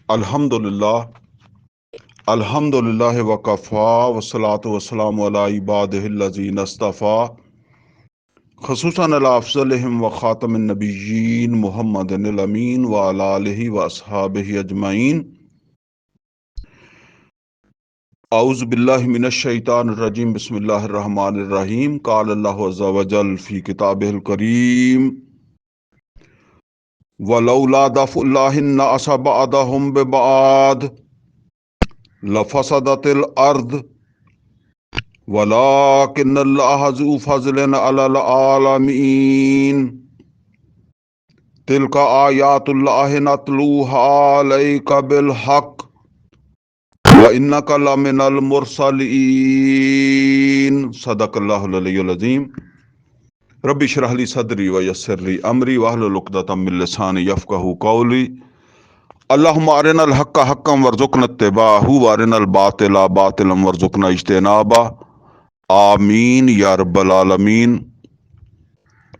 الحمدللہ وکفا والصلاۃ والسلام علی عبادہ الذین اصطفیٰ خصوصاً علی افضلہم وخاتم النبیین محمد الامین وعلی آلہ واصحابہ اجمعین۔ اعوذ باللہ من الشیطان الرجیم، بسم اللہ الرحمن الرحیم۔ قال اللہ عز وجل فی کتابہ الکریم: وَلَوْلَا دَفْعُ اللَّهِ النَّاسَ بَعْضَهُم بِبَعْضٍ لَفَسَدَتِ الْأَرْضُ وَلَٰكِنَّ اللَّهَ ذُو فَضْلٍ عَلَى الْعَالَمِينَ۔ تِلْكَ آیاتُ اللَّهِ نَتْلُوهَا عَلَيْكَ بِالْحَقِّ وَإِنَّكَ لَمِنَ الْمُرْسَلِينَ۔ صدق اللہ العلی العظیم۔ رب اشرح لی صدری ویسر لی امری واحلل عقدۃ من لسانی یفقہوا قولی۔ اللہم ارنا الحق حقا وارزقنا اتباعہ وارنا الباطل باطلا وارزقنا اجتنابہ، آمین یا رب العالمین۔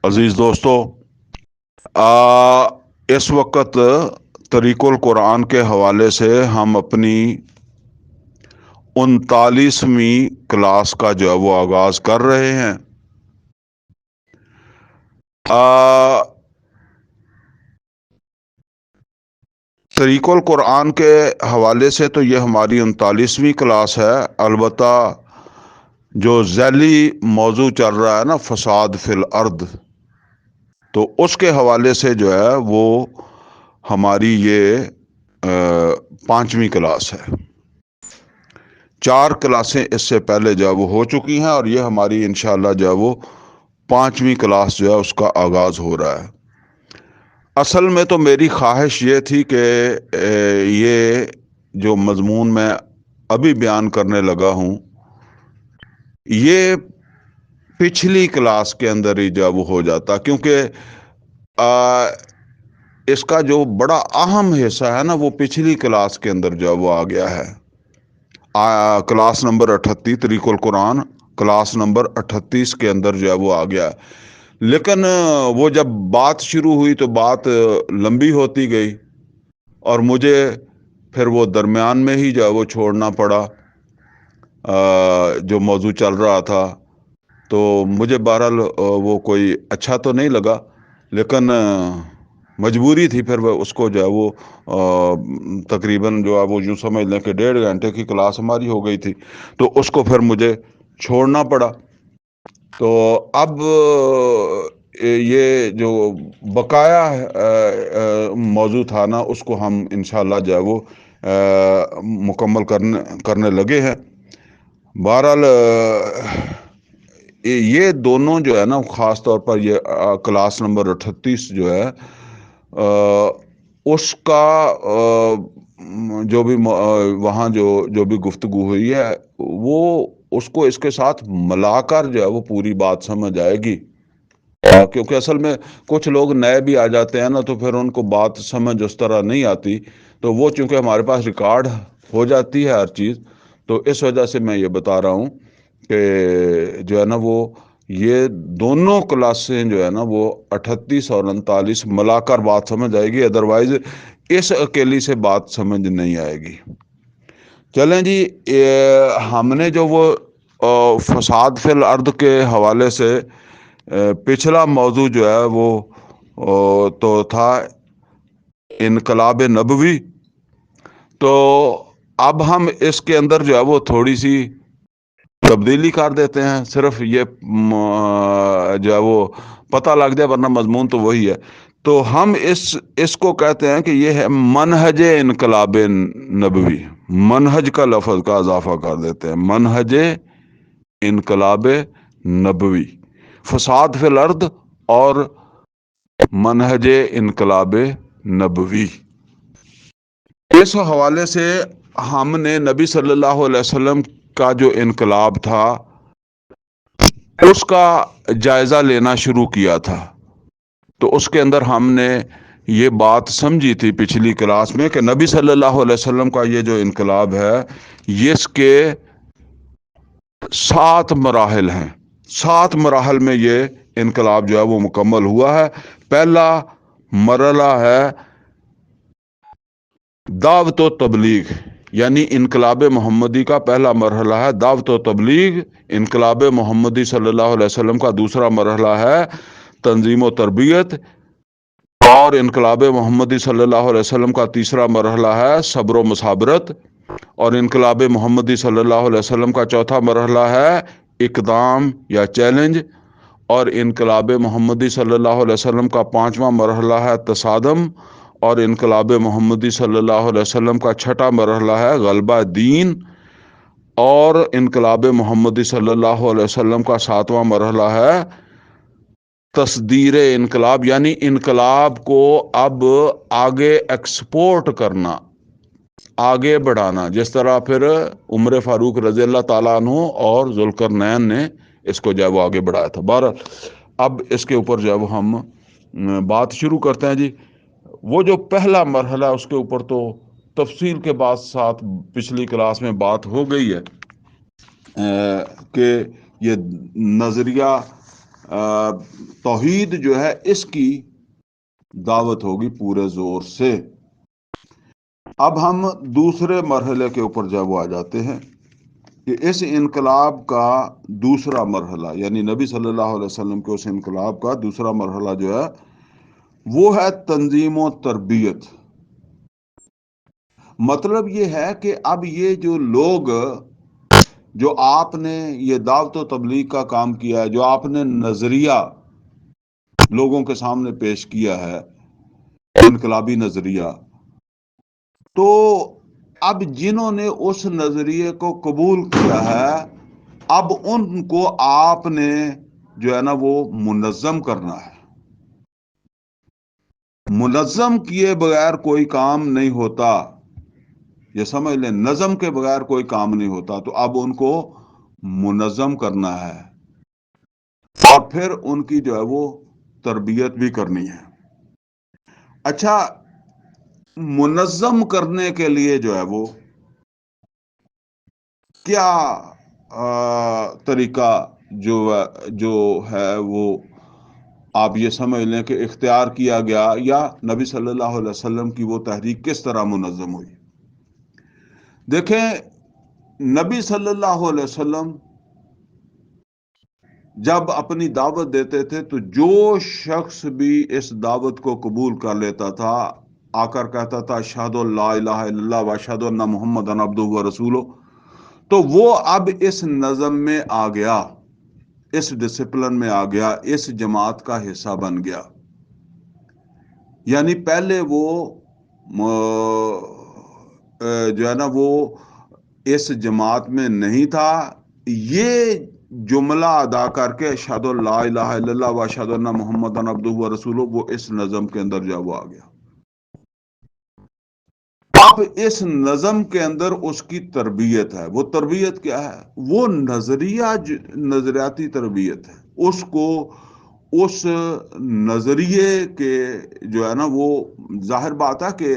عزیز دوستو، اس وقت طریق القرآن کے حوالے سے ہم اپنی 39ویں کلاس کا جو ہے وہ آغاز کر رہے ہیں۔ طریق القرآن کے حوالے سے تو یہ ہماری 39ویں کلاس ہے، البتہ جو ذیلی موضوع چل رہا ہے نا، فساد فی الارض، تو اس کے حوالے سے جو ہے وہ ہماری یہ 5ویں کلاس ہے۔ 4 کلاسیں اس سے پہلے جو ہے وہ ہو چکی ہیں، اور یہ ہماری انشاءاللہ جو ہے وہ 5ویں کلاس جو ہے اس کا آغاز ہو رہا ہے۔ اصل میں تو میری خواہش یہ تھی کہ یہ جو مضمون میں ابھی بیان کرنے لگا ہوں، یہ پچھلی کلاس کے اندر ہی جو وہ ہو جاتا، کیونکہ اس کا جو بڑا اہم حصہ ہے نا وہ پچھلی کلاس کے اندر جو وہ آ گیا ہے۔ کلاس نمبر 38 طریق القرآن، کلاس نمبر 38 کے اندر جو ہے وہ آ گیا ہے، لیکن وہ جب بات شروع ہوئی تو بات لمبی ہوتی گئی، اور مجھے پھر وہ درمیان میں ہی جو ہے وہ چھوڑنا پڑا جو موضوع چل رہا تھا۔ تو مجھے بہرحال وہ کوئی اچھا تو نہیں لگا، لیکن مجبوری تھی۔ پھر وہ اس کو جو ہے وہ تقریباً جو ہے وہ یوں سمجھ لیں کہ 1.5 گھنٹے کی کلاس ہماری ہو گئی تھی، تو اس کو پھر مجھے چھوڑنا پڑا۔ تو اب یہ جو بقایا موضوع تھا نا، اس کو ہم انشاءاللہ جو ہے وہ مکمل کرنے لگے ہیں۔ بہرحال یہ دونوں جو ہے نا، خاص طور پر یہ کلاس نمبر 38 جو ہے اس کا جو بھی وہاں جو بھی گفتگو ہوئی ہے، وہ اس کو اس کے ساتھ ملا کر جو ہے وہ پوری بات سمجھ آئے گی، کیونکہ اصل میں کچھ لوگ نئے بھی آ جاتے ہیں نا، تو پھر ان کو بات سمجھ اس طرح نہیں آتی، تو وہ چونکہ ہمارے پاس ریکارڈ ہو جاتی ہے ہر چیز، تو اس وجہ سے میں یہ بتا رہا ہوں کہ جو ہے نا وہ یہ دونوں کلاسیں جو ہے نا وہ 38 اور 39 ملا کر بات سمجھ آئے گی، ادروائز اس اکیلی سے بات سمجھ نہیں آئے گی۔ چلیں جی، ہم نے جو وہ فساد فی الارض کے حوالے سے پچھلا موضوع جو ہے وہ تو تھا انقلاب نبوی، تو اب ہم اس کے اندر جو ہے وہ تھوڑی سی تبدیلی کر دیتے ہیں، صرف یہ جو ہے وہ پتہ لگ جائے، ورنہ مضمون تو وہی ہے۔ تو ہم اس کو کہتے ہیں کہ یہ ہے منہج انقلاب نبوی، منہج کا لفظ کا اضافہ کر دیتے ہیں، منہج انقلاب نبوی، فساد فی الارض اور منہج انقلاب نبوی۔ اس حوالے سے ہم نے نبی صلی اللہ علیہ وسلم کا جو انقلاب تھا اس کا جائزہ لینا شروع کیا تھا، تو اس کے اندر ہم نے یہ بات سمجھی تھی پچھلی کلاس میں کہ نبی صلی اللہ علیہ وسلم کا یہ جو انقلاب ہے، یہ اس کے 7 مراحل ہیں، 7 مراحل میں یہ انقلاب جو ہے وہ مکمل ہوا ہے۔ پہلا مرحلہ ہے دعوت و تبلیغ یعنی انقلاب محمدی کا پہلا مرحلہ ہے دعوت و تبلیغ، انقلاب محمدی صلی اللہ علیہ وسلم کا دوسرا مرحلہ ہے تنظیم و تربیت، اور انقلاب محمدی صلی اللہ علیہ وسلم کا تیسرا مرحلہ ہے صبر و مصابرت، اور انقلاب محمدی صلی اللہ علیہ وسلم کا چوتھا مرحلہ ہے اقدام یا چیلنج، اور انقلاب محمدی صلی اللہ علیہ وسلم کا پانچواں مرحلہ ہے تصادم، اور انقلاب محمدی صلی اللہ علیہ وسلم کا چھٹا مرحلہ ہے غلبہ دین، اور انقلاب محمدی صلی اللہ علیہ وسلم کا ساتواں مرحلہ ہے تصدیر انقلاب، یعنی انقلاب کو اب آگے ایکسپورٹ کرنا، آگے بڑھانا، جس طرح پھر عمر فاروق رضی اللہ تعالیٰ عنہ اور ذوالقرنین نے اس کو جو ہے وہ آگے بڑھایا تھا۔ بہرحال اب اس کے اوپر جو ہے وہ ہم بات شروع کرتے ہیں جی۔ وہ جو پہلا مرحلہ ہے اس کے اوپر تو تفصیل کے بعد ساتھ پچھلی کلاس میں بات ہو گئی ہے کہ یہ نظریہ توحید جو ہے اس کی دعوت ہوگی پورے زور سے۔ اب ہم دوسرے مرحلے کے اوپر جب وہ آ جاتے ہیں کہ اس انقلاب کا دوسرا مرحلہ، یعنی نبی صلی اللہ علیہ وسلم کے اس انقلاب کا دوسرا مرحلہ جو ہے وہ ہے تنظیم و تربیت۔ مطلب یہ ہے کہ اب یہ جو لوگ جو آپ نے یہ دعوت و تبلیغ کا کام کیا ہے، جو آپ نے نظریہ لوگوں کے سامنے پیش کیا ہے، انقلابی نظریہ، تو اب جنہوں نے اس نظریے کو قبول کیا ہے اب ان کو آپ نے جو ہے نا وہ منظم کرنا ہے۔ منظم کیے بغیر کوئی کام نہیں ہوتا، یہ سمجھ لیں، نظم کے بغیر کوئی کام نہیں ہوتا، تو اب ان کو منظم کرنا ہے اور پھر ان کی جو ہے وہ تربیت بھی کرنی ہے۔ اچھا، منظم کرنے کے لیے جو ہے وہ کیا طریقہ جو ہے وہ آپ یہ سمجھ لیں کہ اختیار کیا گیا، یا نبی صلی اللہ علیہ وسلم کی وہ تحریک کس طرح منظم ہوئی؟ دیکھیں، نبی صلی اللہ علیہ وسلم جب اپنی دعوت دیتے تھے تو جو شخص بھی اس دعوت کو قبول کر لیتا تھا آ کر کہتا تھا اشہد ان لا الہ الا اللہ و اشہد ان محمدًا عبدہ و رسولہ، تو وہ اب اس نظم میں آ گیا، اس ڈسپلن میں آ گیا، اس جماعت کا حصہ بن گیا۔ یعنی پہلے وہ جو ہے نا وہ اس جماعت میں نہیں تھا، یہ جملہ ادا کر کے اشہد ان لا الہ الا اللہ و اشہد ان محمدًا عبدہ و رسولہ، وہ اس نظم کے اندر جو وہ آ گیا۔ اب اس نظم کے اندر اس کی تربیت ہے۔ وہ تربیت کیا ہے؟ وہ نظریاتی تربیت ہے۔ اس کو اس نظریے کے جو ہے نا وہ ظاہر بات ہے کہ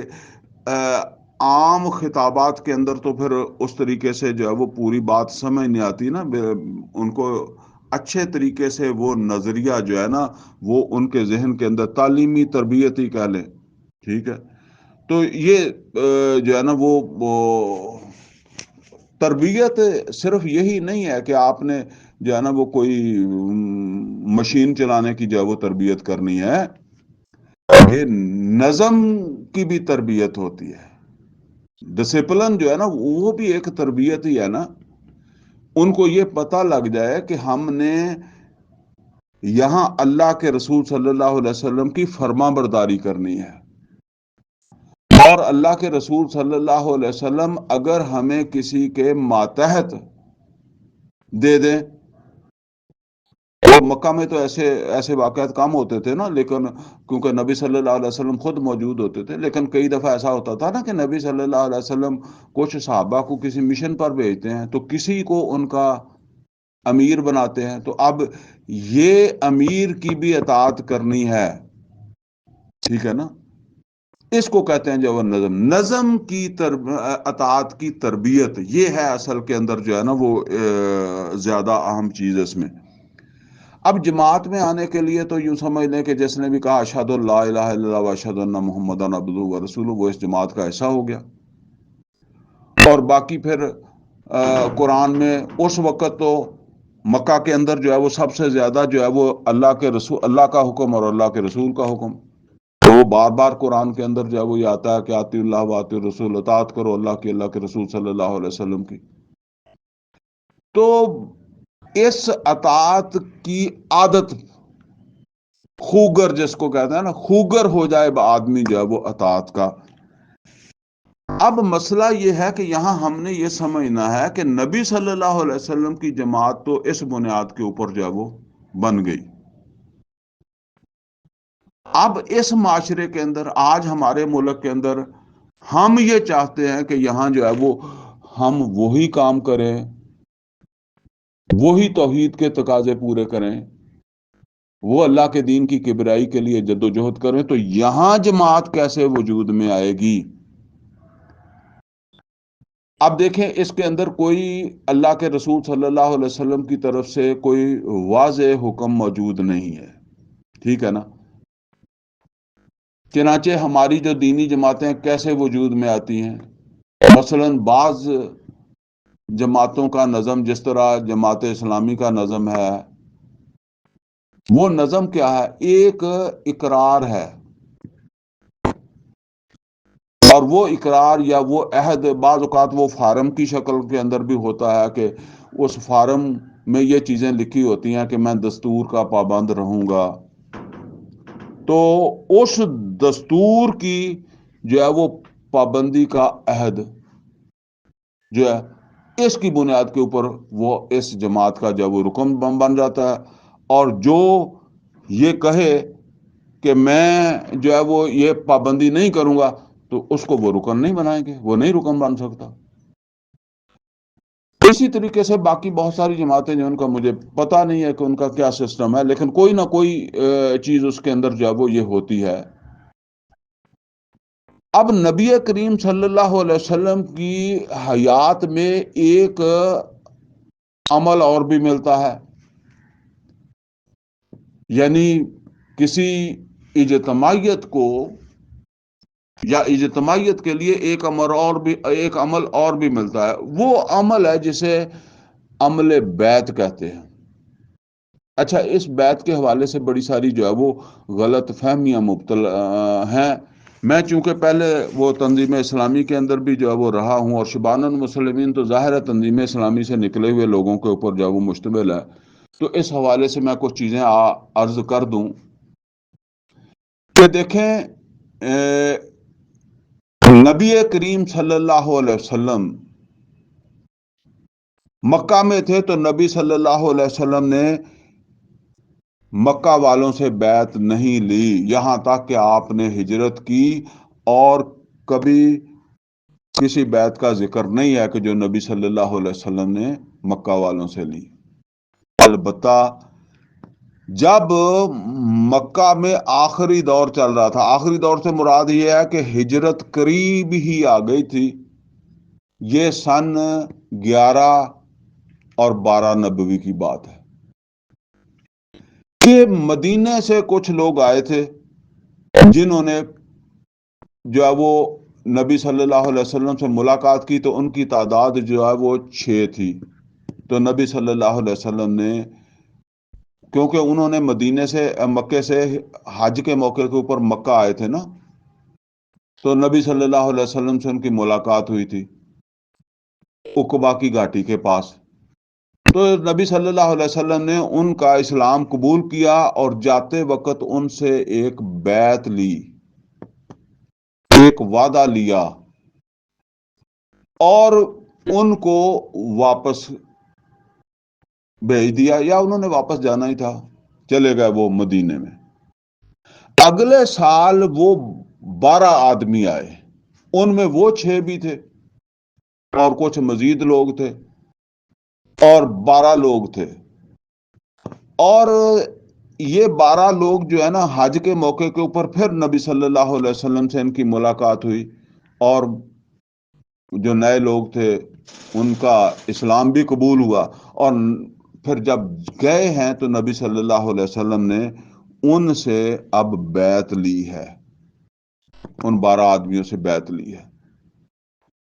عام خطابات کے اندر تو پھر اس طریقے سے جو ہے وہ پوری بات سمجھ نہیں آتی نا، ان کو اچھے طریقے سے وہ نظریہ جو ہے نا وہ ان کے ذہن کے اندر تعلیمی تربیت ہی کہہ لیں، ٹھیک ہے۔ تو یہ جو ہے نا وہ تربیت صرف یہی نہیں ہے کہ آپ نے جو ہے نا وہ کوئی مشین چلانے کی جو ہے وہ تربیت کرنی ہے، یہ نظم کی بھی تربیت ہوتی ہے۔ ڈسپلن جو ہے نا وہ بھی ایک تربیت ہی ہے نا۔ ان کو یہ پتہ لگ جائے کہ ہم نے یہاں اللہ کے رسول صلی اللہ علیہ وسلم کی فرما برداری کرنی ہے، اور اللہ کے رسول صلی اللہ علیہ وسلم اگر ہمیں کسی کے ماتحت دے دیں، تو مکہ میں تو ایسے واقعات کام ہوتے تھے نا، لیکن کیونکہ نبی صلی اللہ علیہ وسلم خود موجود ہوتے تھے، لیکن کئی دفعہ ایسا ہوتا تھا نا کہ نبی صلی اللہ علیہ وسلم کچھ صحابہ کو کسی مشن پر بھیجتے ہیں تو کسی کو ان کا امیر بناتے ہیں، تو اب یہ امیر کی بھی اطاعت کرنی ہے، ٹھیک ہے نا۔ اس کو کہتے ہیں جو وہ نظم کی اطاعت کی تربیت، یہ ہے اصل کے اندر جو ہے نا وہ زیادہ اہم چیز اس میں۔ اب جماعت میں آنے کے لیے تو یوں سمجھ لیں کہ جس نے بھی کہا اشہد لا الہ الا اللہ و اشہد ان محمد عبدہ و رسولہ، وہ اس جماعت کا حصہ ہو گیا۔ اور باقی پھر قرآن میں اس وقت تو مکہ کے اندر جو ہے وہ سب سے زیادہ جو ہے وہ اللہ کے رسول، اللہ کا حکم اور اللہ کے رسول کا حکم، تو وہ بار بار قرآن کے اندر جو ہے وہ یہ آتا ہے کہ آتی اللہ و آتی الرسول، اطاعت کرو اللہ کی، اللہ کے رسول صلی اللہ علیہ وسلم کی۔ تو اس اطاعت کی عادت خوگر جس کو کہتے ہیں نا، خوگر ہو جائے آدمی جو ہے وہ اطاعت کا۔ اب مسئلہ یہ ہے کہ یہاں ہم نے یہ سمجھنا ہے کہ نبی صلی اللہ علیہ وسلم کی جماعت تو اس بنیاد کے اوپر جو ہے وہ بن گئی۔ اب اس معاشرے کے اندر، آج ہمارے ملک کے اندر ہم یہ چاہتے ہیں کہ یہاں جو ہے وہ ہم وہی کام کریں، وہی توحید کے تقاضے پورے کریں، وہ اللہ کے دین کی کبریائی کے لیے جدوجہد کریں، تو یہاں جماعت کیسے وجود میں آئے گی؟ اب دیکھیں اس کے اندر کوئی اللہ کے رسول صلی اللہ علیہ وسلم کی طرف سے کوئی واضح حکم موجود نہیں ہے، ٹھیک ہے نا؟ چنانچہ ہماری جو دینی جماعتیں کیسے وجود میں آتی ہیں؟ مثلا بعض جماعتوں کا نظم، جس طرح جماعت اسلامی کا نظم ہے، وہ نظم کیا ہے؟ ایک اقرار ہے، اور وہ اقرار یا وہ عہد بعض اوقات وہ فارم کی شکل کے اندر بھی ہوتا ہے کہ اس فارم میں یہ چیزیں لکھی ہوتی ہیں کہ میں دستور کا پابند رہوں گا، تو اس دستور کی جو ہے وہ پابندی کا عہد جو ہے، اس کی بنیاد کے اوپر وہ اس جماعت کا جو وہ رکن بن جاتا ہے۔ اور جو یہ کہے کہ میں جو ہے وہ یہ پابندی نہیں کروں گا، تو اس کو وہ رکن نہیں بنائیں گے، وہ نہیں رکن بن سکتا۔ اسی طریقے سے باقی بہت ساری جماعتیں جو ان کا مجھے پتا نہیں ہے کہ ان کا کیا سسٹم ہے، لیکن کوئی نہ کوئی چیز اس کے اندر جو ہے وہ یہ ہوتی ہے۔ اب نبی کریم صلی اللہ علیہ وسلم کی حیات میں ایک عمل اور بھی ملتا ہے، یعنی کسی اجتماعیت کو یا اجتماعیت کے لیے ایک عمل اور بھی ملتا ہے۔ وہ عمل ہے جسے عمل بیعت کہتے ہیں۔ اچھا، اس بیعت کے حوالے سے بڑی ساری جو ہے وہ غلط فہمیاں مبتلا ہیں۔ میں چونکہ پہلے وہ تنظیم اسلامی کے اندر بھی جو ہے وہ رہا ہوں، اور شبان المسلمین تو ظاہر ہے تنظیم اسلامی سے نکلے ہوئے لوگوں کے اوپر جو ہے وہ مشتمل ہے، تو اس حوالے سے میں کچھ چیزیں عرض کر دوں کہ دیکھیں، نبی کریم صلی اللہ علیہ وسلم مکہ میں تھے، تو نبی صلی اللہ علیہ وسلم نے مکہ والوں سے بیعت نہیں لی، یہاں تک کہ آپ نے ہجرت کی، اور کبھی کسی بیعت کا ذکر نہیں ہے کہ جو نبی صلی اللہ علیہ وسلم نے مکہ والوں سے لی۔ البتہ جب مکہ میں آخری دور چل رہا تھا، آخری دور سے مراد یہ ہے کہ ہجرت قریب ہی آ گئی تھی، یہ سن 11 اور 12 نبوی کی بات ہے، کہ مدینے سے کچھ لوگ آئے تھے جنہوں نے جو ہے وہ نبی صلی اللہ علیہ وسلم سے ملاقات کی، تو ان کی تعداد جو ہے وہ 6 تھی۔ تو نبی صلی اللہ علیہ وسلم نے، کیونکہ انہوں نے مدینے سے مکے سے حج کے موقع کے اوپر مکہ آئے تھے نا، تو نبی صلی اللہ علیہ وسلم سے ان کی ملاقات ہوئی تھی عقبہ کی گھاٹی کے پاس، تو نبی صلی اللہ علیہ وسلم نے ان کا اسلام قبول کیا، اور جاتے وقت ان سے ایک بیعت لی، ایک وعدہ لیا، اور ان کو واپس بھیج دیا، یا انہوں نے واپس جانا ہی تھا، چلے گئے وہ مدینے میں۔ اگلے سال وہ 12 آدمی آئے، ان میں وہ 6 بھی تھے اور کچھ مزید لوگ تھے، اور 12 لوگ تھے، اور یہ 12 لوگ جو ہے نا، حج کے موقع کے اوپر پھر نبی صلی اللہ علیہ وسلم سے ان کی ملاقات ہوئی، اور جو نئے لوگ تھے ان کا اسلام بھی قبول ہوا، اور پھر جب گئے ہیں تو نبی صلی اللہ علیہ وسلم نے ان سے اب بیعت لی ہے، ان 12 آدمیوں سے بیعت لی ہے۔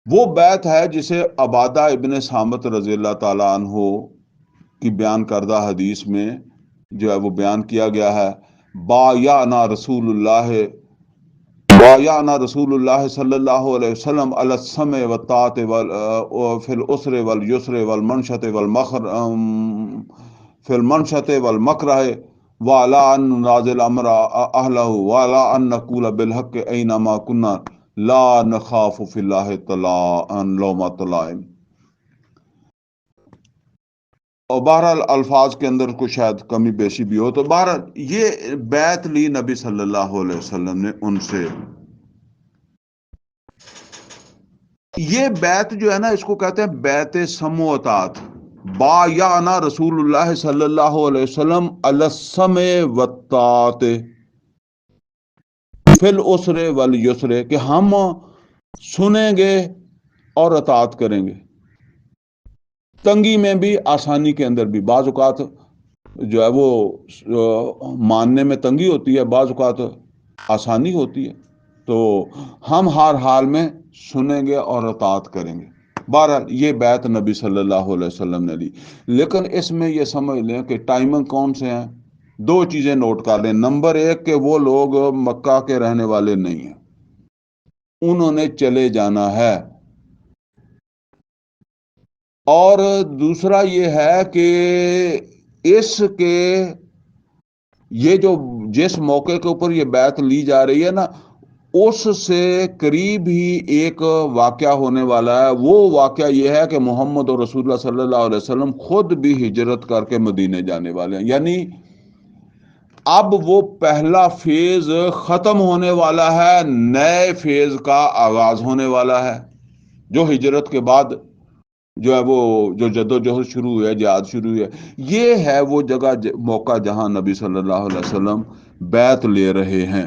وہ بیعت ہے جسے عبادہ ابن صامت رضی اللہ تعالیٰ عنہ کی بیان کردہ حدیث میں جو ہے وہ بیان کیا گیا ہے، بایعنا رسول اللہ بایعنا رسول اللہ صلی اللہ علیہ وسلم علی السمع والطاعۃ فی العسر والیسر والمنشط والمخر فی المنشط والمکرہ وعلی ان ننازل امر اہلہ وعلی ان نقول بالحق اینما کنا لا نخاف فی اللہ لومۃ لائم۔ اور بہرحال الفاظ کے اندر کوئی شاید کمی بیشی بھی ہو، تو بہرحال یہ بیعت لی نبی صلی اللہ علیہ وسلم نے ان سے۔ یہ بیعت جو ہے نا، اس کو کہتے ہیں بیعت سمع و اطاعت۔ بایعنا رسول اللہ صلی اللہ علیہ وسلم علی السمع والطاعۃ فی العسر والیسر، کہ ہم سنیں گے اور اطاعت کریں گے، تنگی میں بھی آسانی کے اندر بھی۔ بعض اوقات جو ہے وہ ماننے میں تنگی ہوتی ہے، بعض اوقات آسانی ہوتی ہے، تو ہم ہر حال میں سنیں گے اور اطاعت کریں گے۔ بہرحال یہ بیعت نبی صلی اللہ علیہ وسلم نے لی، لیکن اس میں یہ سمجھ لیں کہ ٹائمنگ کون سے ہیں۔ دو چیزیں نوٹ کر لیں۔ نمبر ایک کہ وہ لوگ مکہ کے رہنے والے نہیں ہیں، انہوں نے چلے جانا ہے۔ اور دوسرا یہ ہے کہ اس کے یہ جو جس موقع کے اوپر یہ بیعت لی جا رہی ہے نا، اس سے قریب ہی ایک واقعہ ہونے والا ہے۔ وہ واقعہ یہ ہے کہ محمد اور رسول اللہ صلی اللہ علیہ وسلم خود بھی ہجرت کر کے مدینے جانے والے ہیں، یعنی اب وہ پہلا فیز ختم ہونے والا ہے، نئے فیز کا آغاز ہونے والا ہے، جو ہجرت کے بعد جو ہے وہ جو جدوجہد شروع ہوئی ہے، جہاد شروع ہوئی ہے۔ یہ ہے وہ جگہ موقع جہاں نبی صلی اللہ علیہ وسلم بیعت لے رہے ہیں۔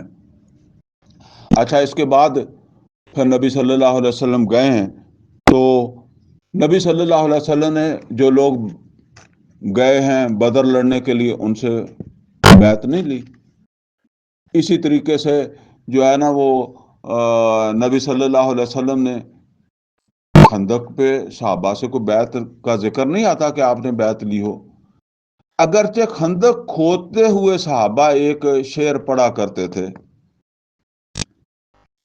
اچھا، اس کے بعد پھر نبی صلی اللہ علیہ وسلم گئے ہیں، تو نبی صلی اللہ علیہ وسلم نے جو لوگ گئے ہیں بدر لڑنے کے لیے ان سے بیعت نہیں لی۔ اسی طریقے سے جو ہے نا وہ نبی صلی اللہ علیہ وسلم نے خندق پہ صحابہ سے کوئی بیعت کا ذکر نہیں آتا کہ آپ نے بیعت لی ہو، اگرچہ خندق کھودتے ہوئے صحابہ ایک شعر پڑھا کرتے تھے،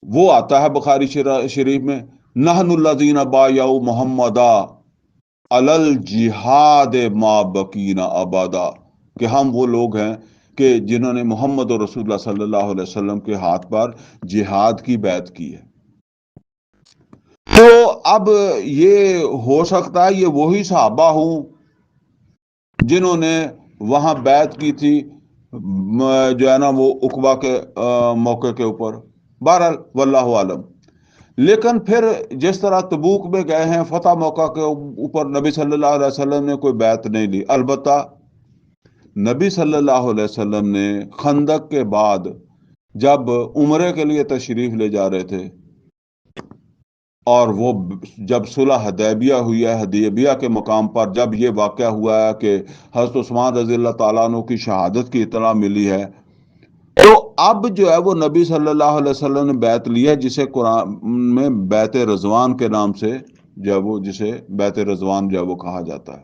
وہ آتا ہے بخاری شریف میں، نحن الذین بایعوا محمدا علی الجہاد ما بقینا ابدا، کہ ہم وہ لوگ ہیں کہ جنہوں نے محمد اور رسول اللہ صلی اللہ علیہ وسلم کے ہاتھ پر جہاد کی بیعت کی ہے۔ تو اب یہ ہو سکتا ہے یہ وہی صحابہ ہوں جنہوں نے وہاں بیعت کی تھی جو ہے نا وہ عقبہ کے موقع کے اوپر۔ بہرحال واللہ عالم۔ لیکن پھر جس طرح تبوک میں گئے ہیں، فتح موقع کے اوپر نبی صلی اللہ علیہ وسلم نے کوئی بیعت نہیں لی۔ البتہ نبی صلی اللہ علیہ وسلم نے خندق کے بعد جب عمرے کے لیے تشریف لے جا رہے تھے، اور وہ جب صلح حدیبیہ ہوئی ہے، حدیبیہ کے مقام پر جب یہ واقعہ ہوا ہے کہ حضرت عثمان رضی اللہ تعالیٰ عنہ کی شہادت کی اطلاع ملی ہے، تو اب جو ہے وہ نبی صلی اللہ علیہ وسلم نے بیعت لی ہے، جسے قرآن میں بیعت رضوان کے نام سے جو ہے وہ جسے بیعت رضوان جو ہے وہ کہا جاتا ہے۔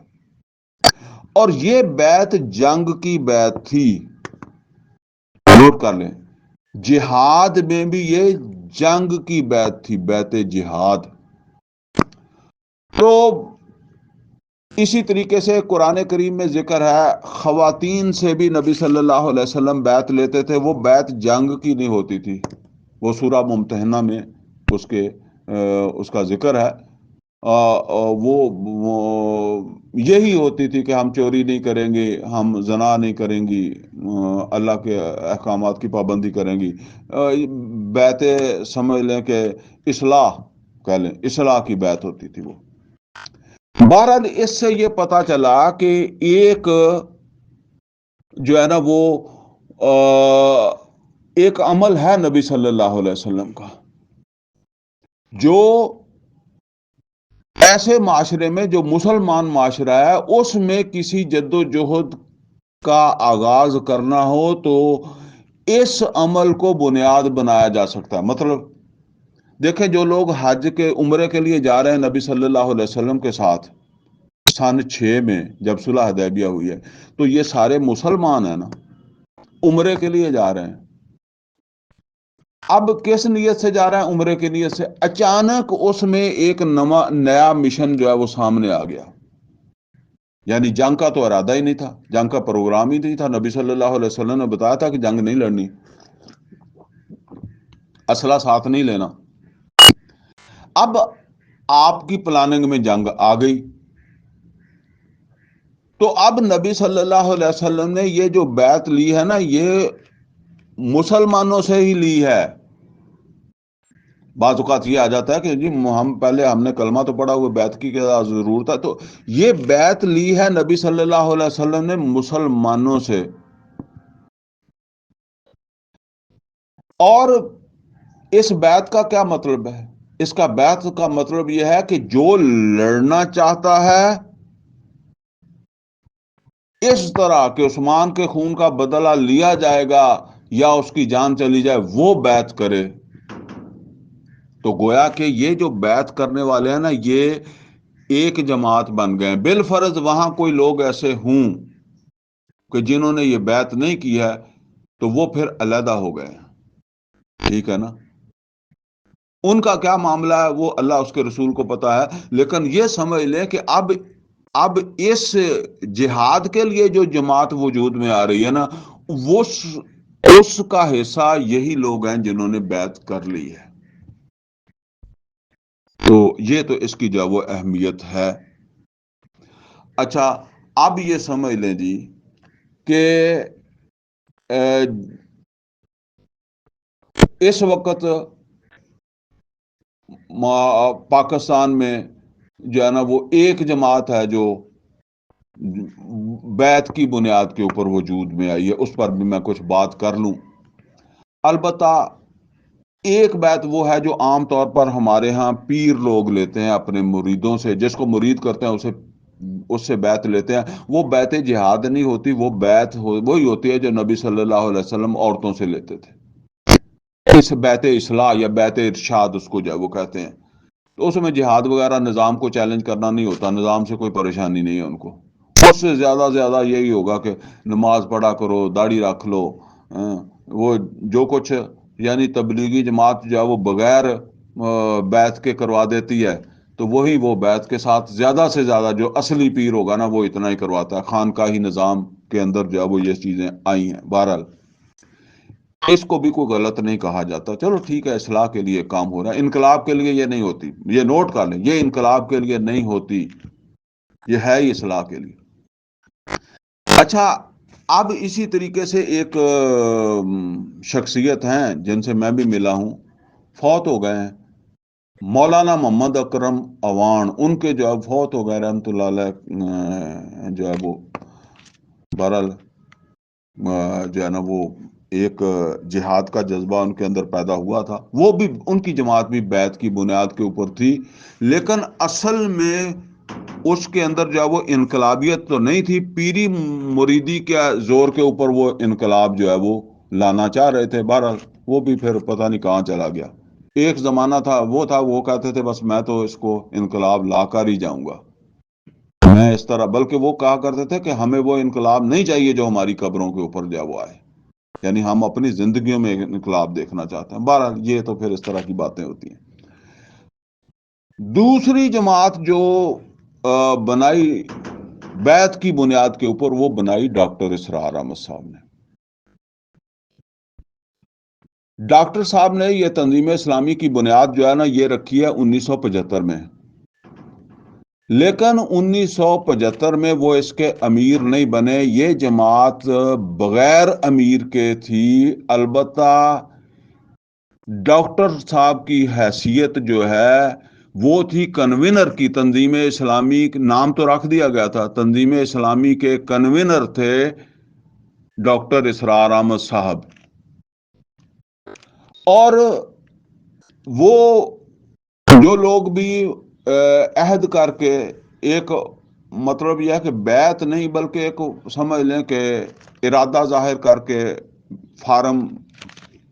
اور یہ بیعت جنگ کی بیعت تھی، نوٹ کر لیں، جہاد میں بھی یہ جنگ کی بیعت تھی، بیعت جہاد۔ تو اسی طریقے سے قرآن کریم میں ذکر ہے خواتین سے بھی نبی صلی اللہ علیہ وسلم بیعت لیتے تھے، وہ بیعت جنگ کی نہیں ہوتی تھی، وہ سورہ ممتحنہ میں اس کا ذکر ہے۔ وہ یہی ہوتی تھی کہ ہم چوری نہیں کریں گے، ہم زنا نہیں کریں گی، اللہ کے احکامات کی پابندی کریں گی۔ بیعت سمجھ لیں کہ اصلاح کہہ لیں، اصلاح کی بیعت ہوتی تھی وہ۔ بہرحال اس سے یہ پتا چلا کہ ایک جو ہے نا وہ ایک عمل ہے نبی صلی اللہ علیہ وسلم کا، جو ایسے معاشرے میں جو مسلمان معاشرہ ہے اس میں کسی جدوجہد کا آغاز کرنا ہو تو اس عمل کو بنیاد بنایا جا سکتا ہے. مطلب دیکھیں جو لوگ حج کے عمرے کے لیے جا رہے ہیں نبی صلی اللہ علیہ وسلم کے ساتھ سن 6 میں جب صلح حدیبیہ ہوئی ہے تو یہ سارے مسلمان ہیں نا, عمرے کے لیے جا رہے ہیں. اب کس نیت سے جا رہے ہیں؟ عمرے کی نیت سے. اچانک اس میں ایک نیا مشن جو ہے وہ سامنے آ گیا. یعنی جنگ کا تو ارادہ ہی نہیں تھا, جنگ کا پروگرام ہی نہیں تھا. نبی صلی اللہ علیہ وسلم نے بتایا تھا کہ جنگ نہیں لڑنی, اسلحہ ساتھ نہیں لینا. اب آپ کی پلاننگ میں جنگ آ گئی تو اب نبی صلی اللہ علیہ وسلم نے یہ جو بیعت لی ہے نا یہ مسلمانوں سے ہی لی ہے. بعض اوقات یہ آ جاتا ہے کہ جی ہم نے کلمہ تو پڑھا, ہوئے بیعت کی کیا ضرورت ہے. تو یہ بیعت لی ہے نبی صلی اللہ علیہ وسلم نے مسلمانوں سے. اور اس بیعت کا کیا مطلب ہے؟ اس کا بیعت کا مطلب یہ ہے کہ جو لڑنا چاہتا ہے اس طرح کہ عثمان کے خون کا بدلہ لیا جائے گا یا اس کی جان چلی جائے, وہ بیعت کرے. تو گویا کہ یہ جو بیعت کرنے والے ہیں نا یہ ایک جماعت بن گئے. بالفرض وہاں کوئی لوگ ایسے ہوں کہ جنہوں نے یہ بیعت نہیں کی ہے تو وہ پھر علیحدہ ہو گئے. ٹھیک ہے نا, ان کا کیا معاملہ ہے وہ اللہ اس کے رسول کو پتا ہے. لیکن یہ سمجھ لیں کہ اب اس جہاد کے لیے جو جماعت وجود میں آ رہی ہے نا وہ اس کا حصہ یہی لوگ ہیں جنہوں نے بیعت کر لی ہے. تو یہ تو اس کی جو وہ اہمیت ہے. اچھا اب یہ سمجھ لیں جی کہ اس وقت پاکستان میں جو ہے نا وہ ایک جماعت ہے جو بیعت کی بنیاد کے اوپر وجود میں آئی ہے. اس پر بھی میں کچھ بات کر لوں. البتہ ایک بیعت وہ ہے جو عام طور پر ہمارے ہاں پیر لوگ لیتے ہیں اپنے مریدوں سے, جس کو مرید کرتے ہیں اس سے بیعت لیتے ہیں. وہ بیعت جہاد نہیں ہوتی, وہ بیعت وہی ہوتی ہے جو نبی صلی اللہ علیہ وسلم عورتوں سے لیتے تھے. اس بیعت اصلاح یا بیعت ارشاد اس کو جو ہے وہ کہتے ہیں. تو اس میں جہاد وغیرہ نظام کو چیلنج کرنا نہیں ہوتا, نظام سے کوئی پریشانی نہیں ہے ان کو. اس سے زیادہ یہی ہوگا کہ نماز پڑھا کرو, داڑھی رکھ لو, وہ جو کچھ یعنی تبلیغی جماعت جو ہے وہ بغیر بیعت کے کروا دیتی ہے تو وہی وہ بیعت کے ساتھ زیادہ سے زیادہ جو اصلی پیر ہوگا نا وہ اتنا ہی کرواتا ہے. خانقاہی نظام کے اندر جو ہے وہ یہ چیزیں آئی ہیں. بہرحال اس کو بھی کوئی غلط نہیں کہا جاتا. چلو ٹھیک ہے, اصلاح کے لیے کام ہو رہا ہے. انقلاب کے لیے یہ نہیں ہوتی, یہ نوٹ کر لیں, یہ انقلاب کے لیے نہیں ہوتی, یہ ہے ہی اصلاح کے لیے. اچھا اب اسی طریقے سے ایک شخصیت ہیں جن سے میں بھی ملا ہوں, فوت ہو گئے ہیں, مولانا محمد اکرم اوان. ان کے جو ہے فوت ہو گئے رحمۃ اللہ علیہ. جو ہے وہ بہرحال جو ہے نا وہ ایک جہاد کا جذبہ ان کے اندر پیدا ہوا تھا. وہ بھی ان کی جماعت بھی بیعت کی بنیاد کے اوپر تھی, لیکن اصل میں اس کے اندر جو ہے وہ انقلابیت تو نہیں تھی, پیری مریدی کے زور کے اوپر وہ انقلاب جو ہے وہ لانا چاہ رہے تھے. بہرحال وہ بھی پھر پتہ نہیں کہاں چلا گیا. ایک زمانہ تھا وہ کہتے تھے بس میں تو اس کو انقلاب لا کر ہی جاؤں گا, میں اس طرح, بلکہ وہ کہا کرتے تھے کہ ہمیں وہ انقلاب نہیں چاہیے جو ہماری قبروں کے اوپر جو وہ آئے, یعنی ہم اپنی زندگیوں میں انقلاب دیکھنا چاہتے ہیں. بہرحال یہ تو پھر اس طرح کی باتیں ہوتی ہیں. دوسری جماعت جو بنائی بیعت کی بنیاد کے اوپر وہ بنائی ڈاکٹر اسرار احمد صاحب نے. ڈاکٹر صاحب نے یہ تنظیم اسلامی کی بنیاد جو ہے نا یہ رکھی ہے 1975 میں, لیکن 1975 میں وہ اس کے امیر نہیں بنے. یہ جماعت بغیر امیر کے تھی. البتہ ڈاکٹر صاحب کی حیثیت جو ہے وہ تھی کنوینر کی. تنظیم اسلامی نام تو رکھ دیا گیا تھا, تنظیم اسلامی کے کنوینر تھے ڈاکٹر اسرار احمد صاحب. اور وہ جو لوگ بھی عہد کر کے ایک مطلب یہ ہے کہ بیعت نہیں بلکہ ایک سمجھ لیں کہ ارادہ ظاہر کر کے فارم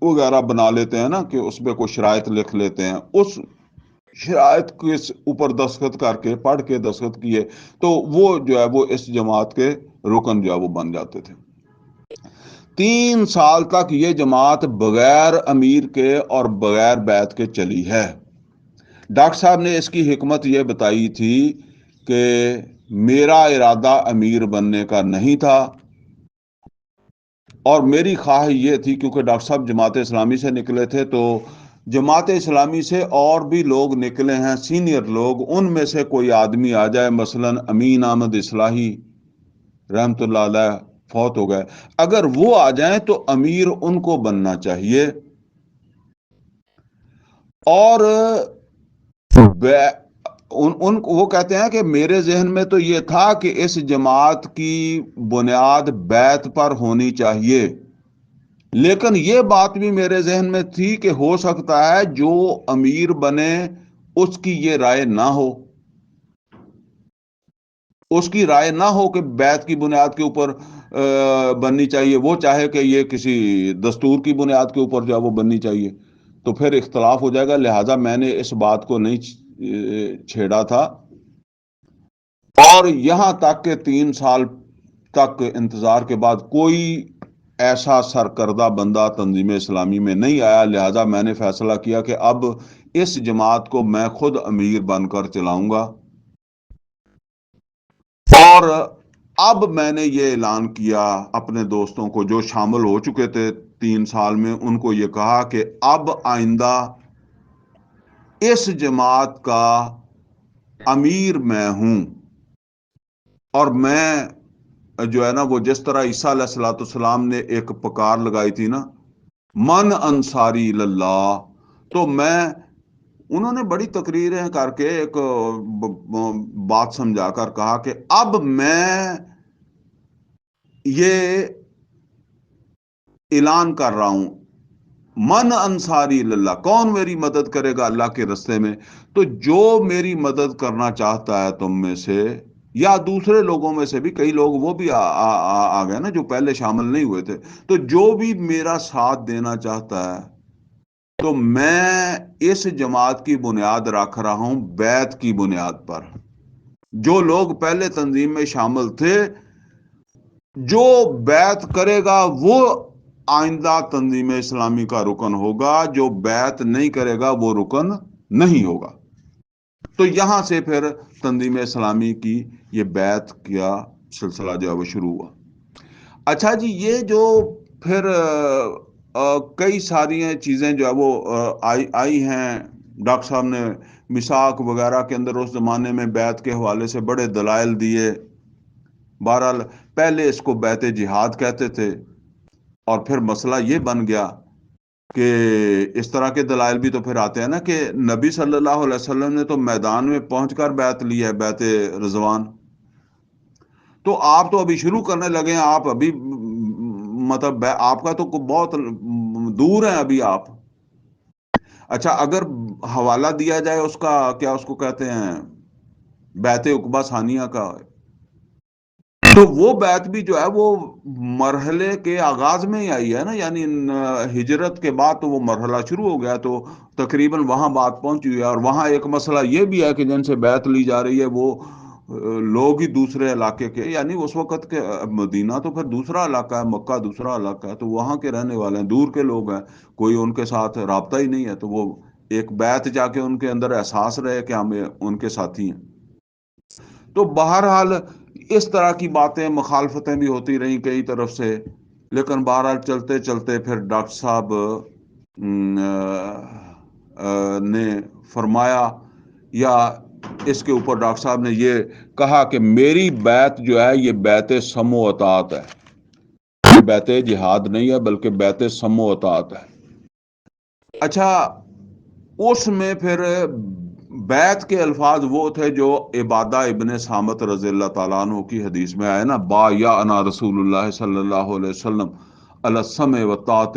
وغیرہ بنا لیتے ہیں نا کہ اس میں کوئی شرائط لکھ لیتے ہیں، اس شرائط کے اوپر دستخط کر کے پڑھ کے دستخط کیے تو وہ جو ہے وہ اس جماعت کے رکن جو ہے وہ بن جاتے تھے۔ 3 سال تک یہ جماعت بغیر امیر کے اور بغیر بیعت کے چلی ہے۔ ڈاکٹر صاحب نے اس کی حکمت یہ بتائی تھی کہ میرا ارادہ امیر بننے کا نہیں تھا، اور میری خواہش یہ تھی کیونکہ ڈاکٹر صاحب جماعت اسلامی سے نکلے تھے، تو جماعت اسلامی سے اور بھی لوگ نکلے ہیں سینئر لوگ، ان میں سے کوئی آدمی آ جائے، مثلا امین احمد اصلاحی رحمت اللہ علیہ فوت ہو گئے، اگر وہ آ جائیں تو امیر ان کو بننا چاہیے، اور وہ کہتے ہیں کہ میرے ذہن میں تو یہ تھا کہ اس جماعت کی بنیاد بیعت پر ہونی چاہیے، لیکن یہ بات بھی میرے ذہن میں تھی کہ ہو سکتا ہے جو امیر بنے اس کی یہ رائے نہ ہو، اس کی رائے نہ ہو کہ بیعت کی بنیاد کے اوپر بننی چاہیے، وہ چاہے کہ یہ کسی دستور کی بنیاد کے اوپر جو ہے وہ بننی چاہیے، تو پھر اختلاف ہو جائے گا، لہٰذا میں نے اس بات کو نہیں چھیڑا تھا، اور یہاں تک کہ 3 سال تک انتظار کے بعد کوئی ایسا سرکردہ بندہ تنظیم اسلامی میں نہیں آیا، لہٰذا میں نے فیصلہ کیا کہ اب اس جماعت کو میں خود امیر بن کر چلاؤں گا، اور اب میں نے یہ اعلان کیا اپنے دوستوں کو جو شامل ہو چکے تھے 3 سال میں، ان کو یہ کہا کہ اب آئندہ اس جماعت کا امیر میں ہوں، اور میں جو ہے نا وہ جس طرح عیسیٰ علیہ الصلوۃ والسلام نے ایک پکار لگائی تھی نا، من انصاری اللہ، تو انہوں نے بڑی تقریریں کر کے ایک بات سمجھا کر کہا کہ اب میں یہ اعلان کر رہا ہوں، من انصاری اللہ، کون میری مدد کرے گا اللہ کے رستے میں، تو جو میری مدد کرنا چاہتا ہے تم میں سے یا دوسرے لوگوں میں سے بھی، کئی لوگ وہ بھی آ گئے نا جو پہلے شامل نہیں ہوئے تھے، تو جو بھی میرا ساتھ دینا چاہتا ہے تو میں اس جماعت کی بنیاد رکھ رہا ہوں بیعت کی بنیاد پر، جو لوگ پہلے تنظیم میں شامل تھے جو بیعت کرے گا وہ آئندہ تنظیم اسلامی کا رکن ہوگا، جو بیعت نہیں کرے گا وہ رکن نہیں ہوگا، تو یہاں سے پھر تنظیم اسلامی کی یہ بیعت کا سلسلہ جو ہے وہ شروع ہوا۔ اچھا جی، یہ جو پھر کئی ساری چیزیں جو ہے وہ آئی ہیں، ڈاکٹر صاحب نے میثاق وغیرہ کے اندر اس زمانے میں بیعت کے حوالے سے بڑے دلائل دیے، بہرحال پہلے اس کو بیعت جہاد کہتے تھے، اور پھر مسئلہ یہ بن گیا کہ اس طرح کے دلائل بھی تو پھر آتے ہیں نا کہ نبی صلی اللہ علیہ وسلم نے تو میدان میں پہنچ کر بیعت لی ہے، بیعت رضوان، تو آپ تو ابھی شروع کرنے لگے ہیں، آپ ابھی مطلب آپ کا تو بہت دور ہیں ابھی آپ۔ اچھا، اگر حوالہ دیا جائے اس کا، کیا اس کو کہتے ہیں، بیعت عقبہ ثانیہ کا، تو وہ بیعت بھی جو ہے وہ مرحلے کے آغاز میں ہی آئی ہے نا، یعنی ہجرت کے بعد تو وہ مرحلہ شروع ہو گیا، تو تقریباً وہاں بات پہنچی ہوئی ہے، اور وہاں ایک مسئلہ یہ بھی ہے کہ جن سے بیعت لی جا رہی ہے وہ لوگ ہی دوسرے علاقے کے، یعنی اس وقت کے مدینہ تو پھر دوسرا علاقہ ہے، مکہ دوسرا علاقہ ہے، تو وہاں کے رہنے والے ہیں، دور کے لوگ ہیں، کوئی ان کے ساتھ رابطہ ہی نہیں ہے، تو وہ ایک بیعت جا کے ان کے اندر احساس رہے کہ ہم ان کے ساتھی ہیں۔ تو بہرحال اس طرح کی باتیں، مخالفتیں بھی ہوتی رہیں کئی طرف سے، لیکن بہرحال چلتے چلتے پھر ڈاکٹر صاحب نے فرمایا، یا اس کے اوپر ڈاکٹر صاحب نے یہ کہا کہ میری بیعت جو ہے یہ بیعت سم و اطاعت ہے، یہ بیعت جہاد نہیں ہے بلکہ بیعت سم و اطاعت ہے۔ اچھا، اس میں پھر بیعت کے الفاظ وہ تھے جو عبادہ ابن صامت رضی اللہ تعالیٰ عنہ کی حدیث میں آئے نا، بایعنا رسول اللہ صلی اللہ علیہ وسلم علی السمع والطاعۃ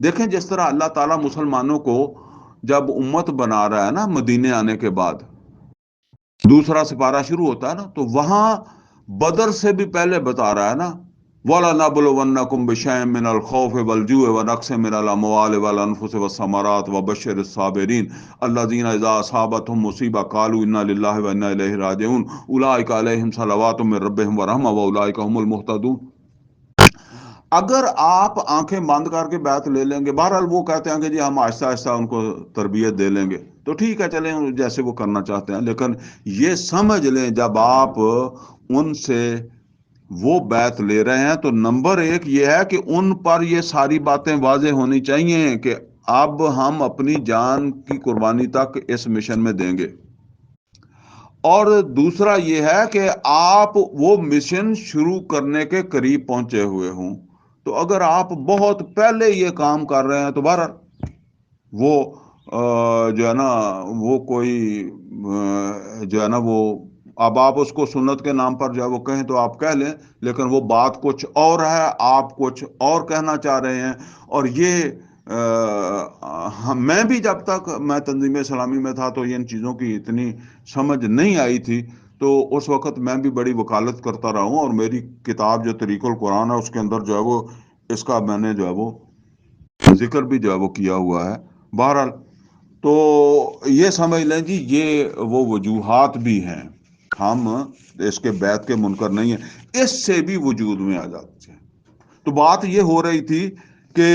دیکھیں جس طرح اللہ تعالیٰ مسلمانوں کو جب امت بنا رہا ہے نا مدینے آنے کے بعد، دوسرا سپارہ شروع ہوتا ہے نا، تو وہاں بدر سے بھی پہلے بتا رہا ہے نا، وَلَنَبْلُوَنَّكُمْ بِشَيْءٍ مِّنَ الْخَوْفِ وَالْجُوعِ وَنَقْصٍ مِّنَ الْأَمْوَالِ وَالْأَنفُسِ وَالثَّمَرَاتِ وَبَشِّرِ الصَّابِرِينَ الَّذِينَ إِذَا أَصَابَتْهُم مُّصِيبَةٌ قَالُوا إِنَّا لِلَّهِ وَإِنَّا إِلَيْهِ رَاجِعُونَ أُولَٰئِكَ عَلَيْهِمْ صَلَوَاتٌ مِّن رَّبِّهِمْ وَرَحْمَةٌ وَأُولَٰئِكَ هُمُ الْمُهْتَدُونَ۔ اگر آپ آنکھیں بند کر کے بیعت لے لیں گے، بہرحال وہ کہتے ہیں کہ جی ہم آہستہ آہستہ ان کو تربیت دے لیں گے، تو ٹھیک ہے چلیں جیسے وہ کرنا چاہتے ہیں، لیکن یہ سمجھ لیں جب آپ ان سے وہ بیعت لے رہے ہیں تو نمبر ایک یہ ہے کہ ان پر یہ ساری باتیں واضح ہونی چاہیے کہ اب ہم اپنی جان کی قربانی تک اس مشن میں دیں گے، اور دوسرا یہ ہے کہ آپ وہ مشن شروع کرنے کے قریب پہنچے ہوئے ہوں، تو اگر آپ بہت پہلے یہ کام کر رہے ہیں تو بہرحال وہ جو ہے نا وہ کوئی جو ہے نا وہ اب آپ اس کو سنت کے نام پر جو ہے وہ کہیں تو آپ کہہ لیں، لیکن وہ بات کچھ اور ہے، آپ کچھ اور کہنا چاہ رہے ہیں، اور یہ میں بھی جب تک میں تنظیم اسلامی میں تھا تو ان چیزوں کی اتنی سمجھ نہیں آئی تھی، تو اس وقت میں بھی بڑی وکالت کرتا رہا ہوں، اور میری کتاب جو طریق القرآن ہے اس کے اندر جو ہے وہ اس کا میں نے جو ہے وہ ذکر بھی جو ہے وہ کیا ہوا ہے۔ بہرحال تو یہ سمجھ لیں جی یہ وہ وجوہات بھی ہیں، ہم اس کے بیعت کے منکر نہیں ہیں، اس سے بھی وجود میں آ جاتے ہیں۔ تو بات یہ ہو رہی تھی کہ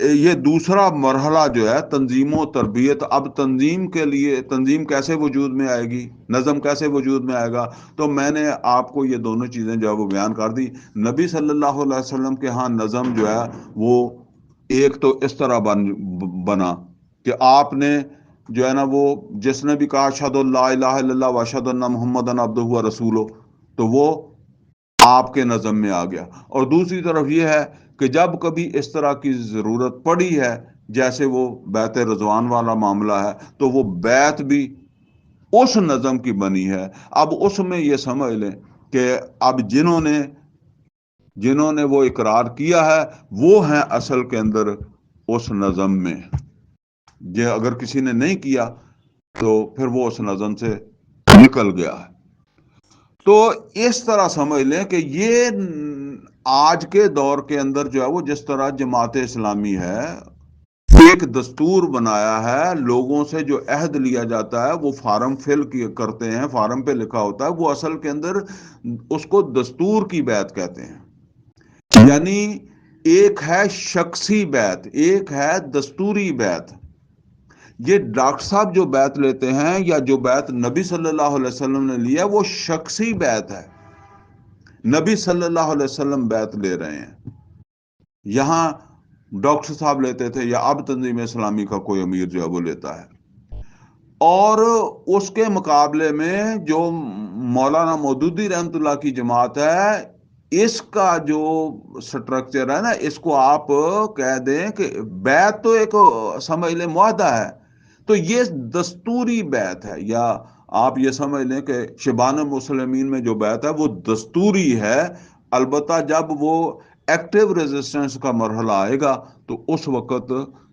یہ دوسرا مرحلہ جو ہے تنظیم و تربیت، اب تنظیم کے لیے تنظیم کیسے وجود میں آئے گی، نظم کیسے وجود میں آئے گا، تو میں نے آپ کو یہ دونوں چیزیں جو ہے وہ بیان کر دی۔ نبی صلی اللہ علیہ وسلم کے ہاں نظم جو ہے وہ ایک تو اس طرح بنا کہ آپ نے جو ہے نا وہ جس نے بھی کہا اشہد اللہ الہ الا اللہ واشہد ان محمدن عبدہ و رسولہ، تو وہ آپ کے نظم میں آ گیا۔ اور دوسری طرف یہ ہے کہ جب کبھی اس طرح کی ضرورت پڑی ہے، جیسے وہ بیعت رضوان والا معاملہ ہے، تو وہ بیعت بھی اس نظم کی بنی ہے۔ اب اس میں یہ سمجھ لیں کہ اب جنہوں نے وہ اقرار کیا ہے وہ ہیں اصل کے اندر اس نظم میں، یہ اگر کسی نے نہیں کیا تو پھر وہ اس نظم سے نکل گیا ہے۔ تو اس طرح سمجھ لیں کہ یہ آج کے دور کے اندر جو ہے وہ جس طرح جماعت اسلامی ہے ایک دستور بنایا ہے، لوگوں سے جو عہد لیا جاتا ہے وہ فارم فل کرتے ہیں، فارم پہ لکھا ہوتا ہے، وہ اصل کے اندر اس کو دستور کی بیعت کہتے ہیں، یعنی ایک ہے شخصی بیعت، ایک ہے دستوری بیعت۔ یہ ڈاکٹر صاحب جو بیعت لیتے ہیں یا جو بیعت نبی صلی اللہ علیہ وسلم نے لیا وہ شخصی بیعت ہے، نبی صلی اللہ علیہ وسلم بیعت لے رہے ہیں، یہاں ڈاکٹر صاحب لیتے تھے یا اب تنظیم اسلامی کا کوئی امیر جو ہے وہ لیتا ہے۔ اور اس کے مقابلے میں جو مولانا مودودی رحمت اللہ کی جماعت ہے، اس کا جو سٹرکچر ہے نا، اس کو آپ کہہ دیں کہ بیعت تو ایک سمجھ لیں معاہدہ ہے، تو یہ دستوری بیعت ہے، یا آپ یہ سمجھ لیں کہ شبان مسلمین میں جو بیعت ہے وہ دستوری ہے۔ البتہ جب وہ ایکٹیو ریزسٹنس کا مرحلہ آئے گا تو اس وقت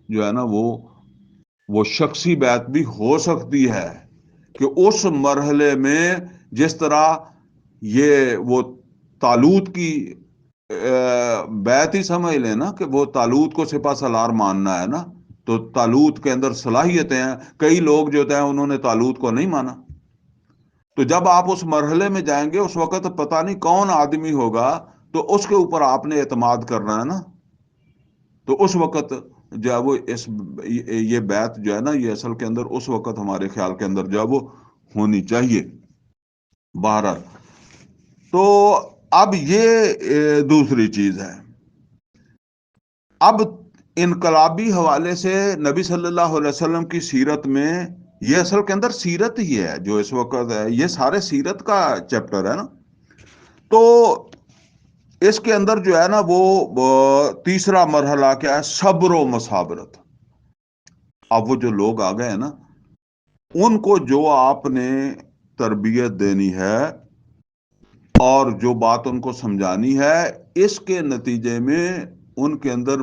جو ہے نا وہ شخصی بیعت بھی ہو سکتی ہے، کہ اس مرحلے میں جس طرح یہ وہ طالوت کی بیعت ہی سمجھ لیں نا، کہ وہ طالوت کو سپہ سالار ماننا ہے نا، تو طالوت کے اندر صلاحیتیں ہیں، کئی لوگ جو تھے انہوں نے طالوت کو نہیں مانا، تو جب آپ اس مرحلے میں جائیں گے اس وقت پتہ نہیں کون آدمی ہوگا تو اس کے اوپر آپ نے اعتماد کرنا ہے نا، تو اس وقت جو ہے وہ یہ بیعت جو ہے نا یہ اصل کے اندر اس وقت ہمارے خیال کے اندر جو ہے وہ ہونی چاہیے۔ بہرحال تو اب یہ دوسری چیز ہے۔ اب انقلابی حوالے سے نبی صلی اللہ علیہ وسلم کی سیرت میں یہ اصل کے اندر سیرت ہی ہے جو اس وقت ہے، یہ سارے سیرت کا چیپٹر ہے نا، تو اس کے اندر جو ہے نا وہ تیسرا مرحلہ کیا ہے، صبر و مصابرت۔ اب وہ جو لوگ آ گئے ہیں نا، ان کو جو آپ نے تربیت دینی ہے اور جو بات ان کو سمجھانی ہے، اس کے نتیجے میں ان کے اندر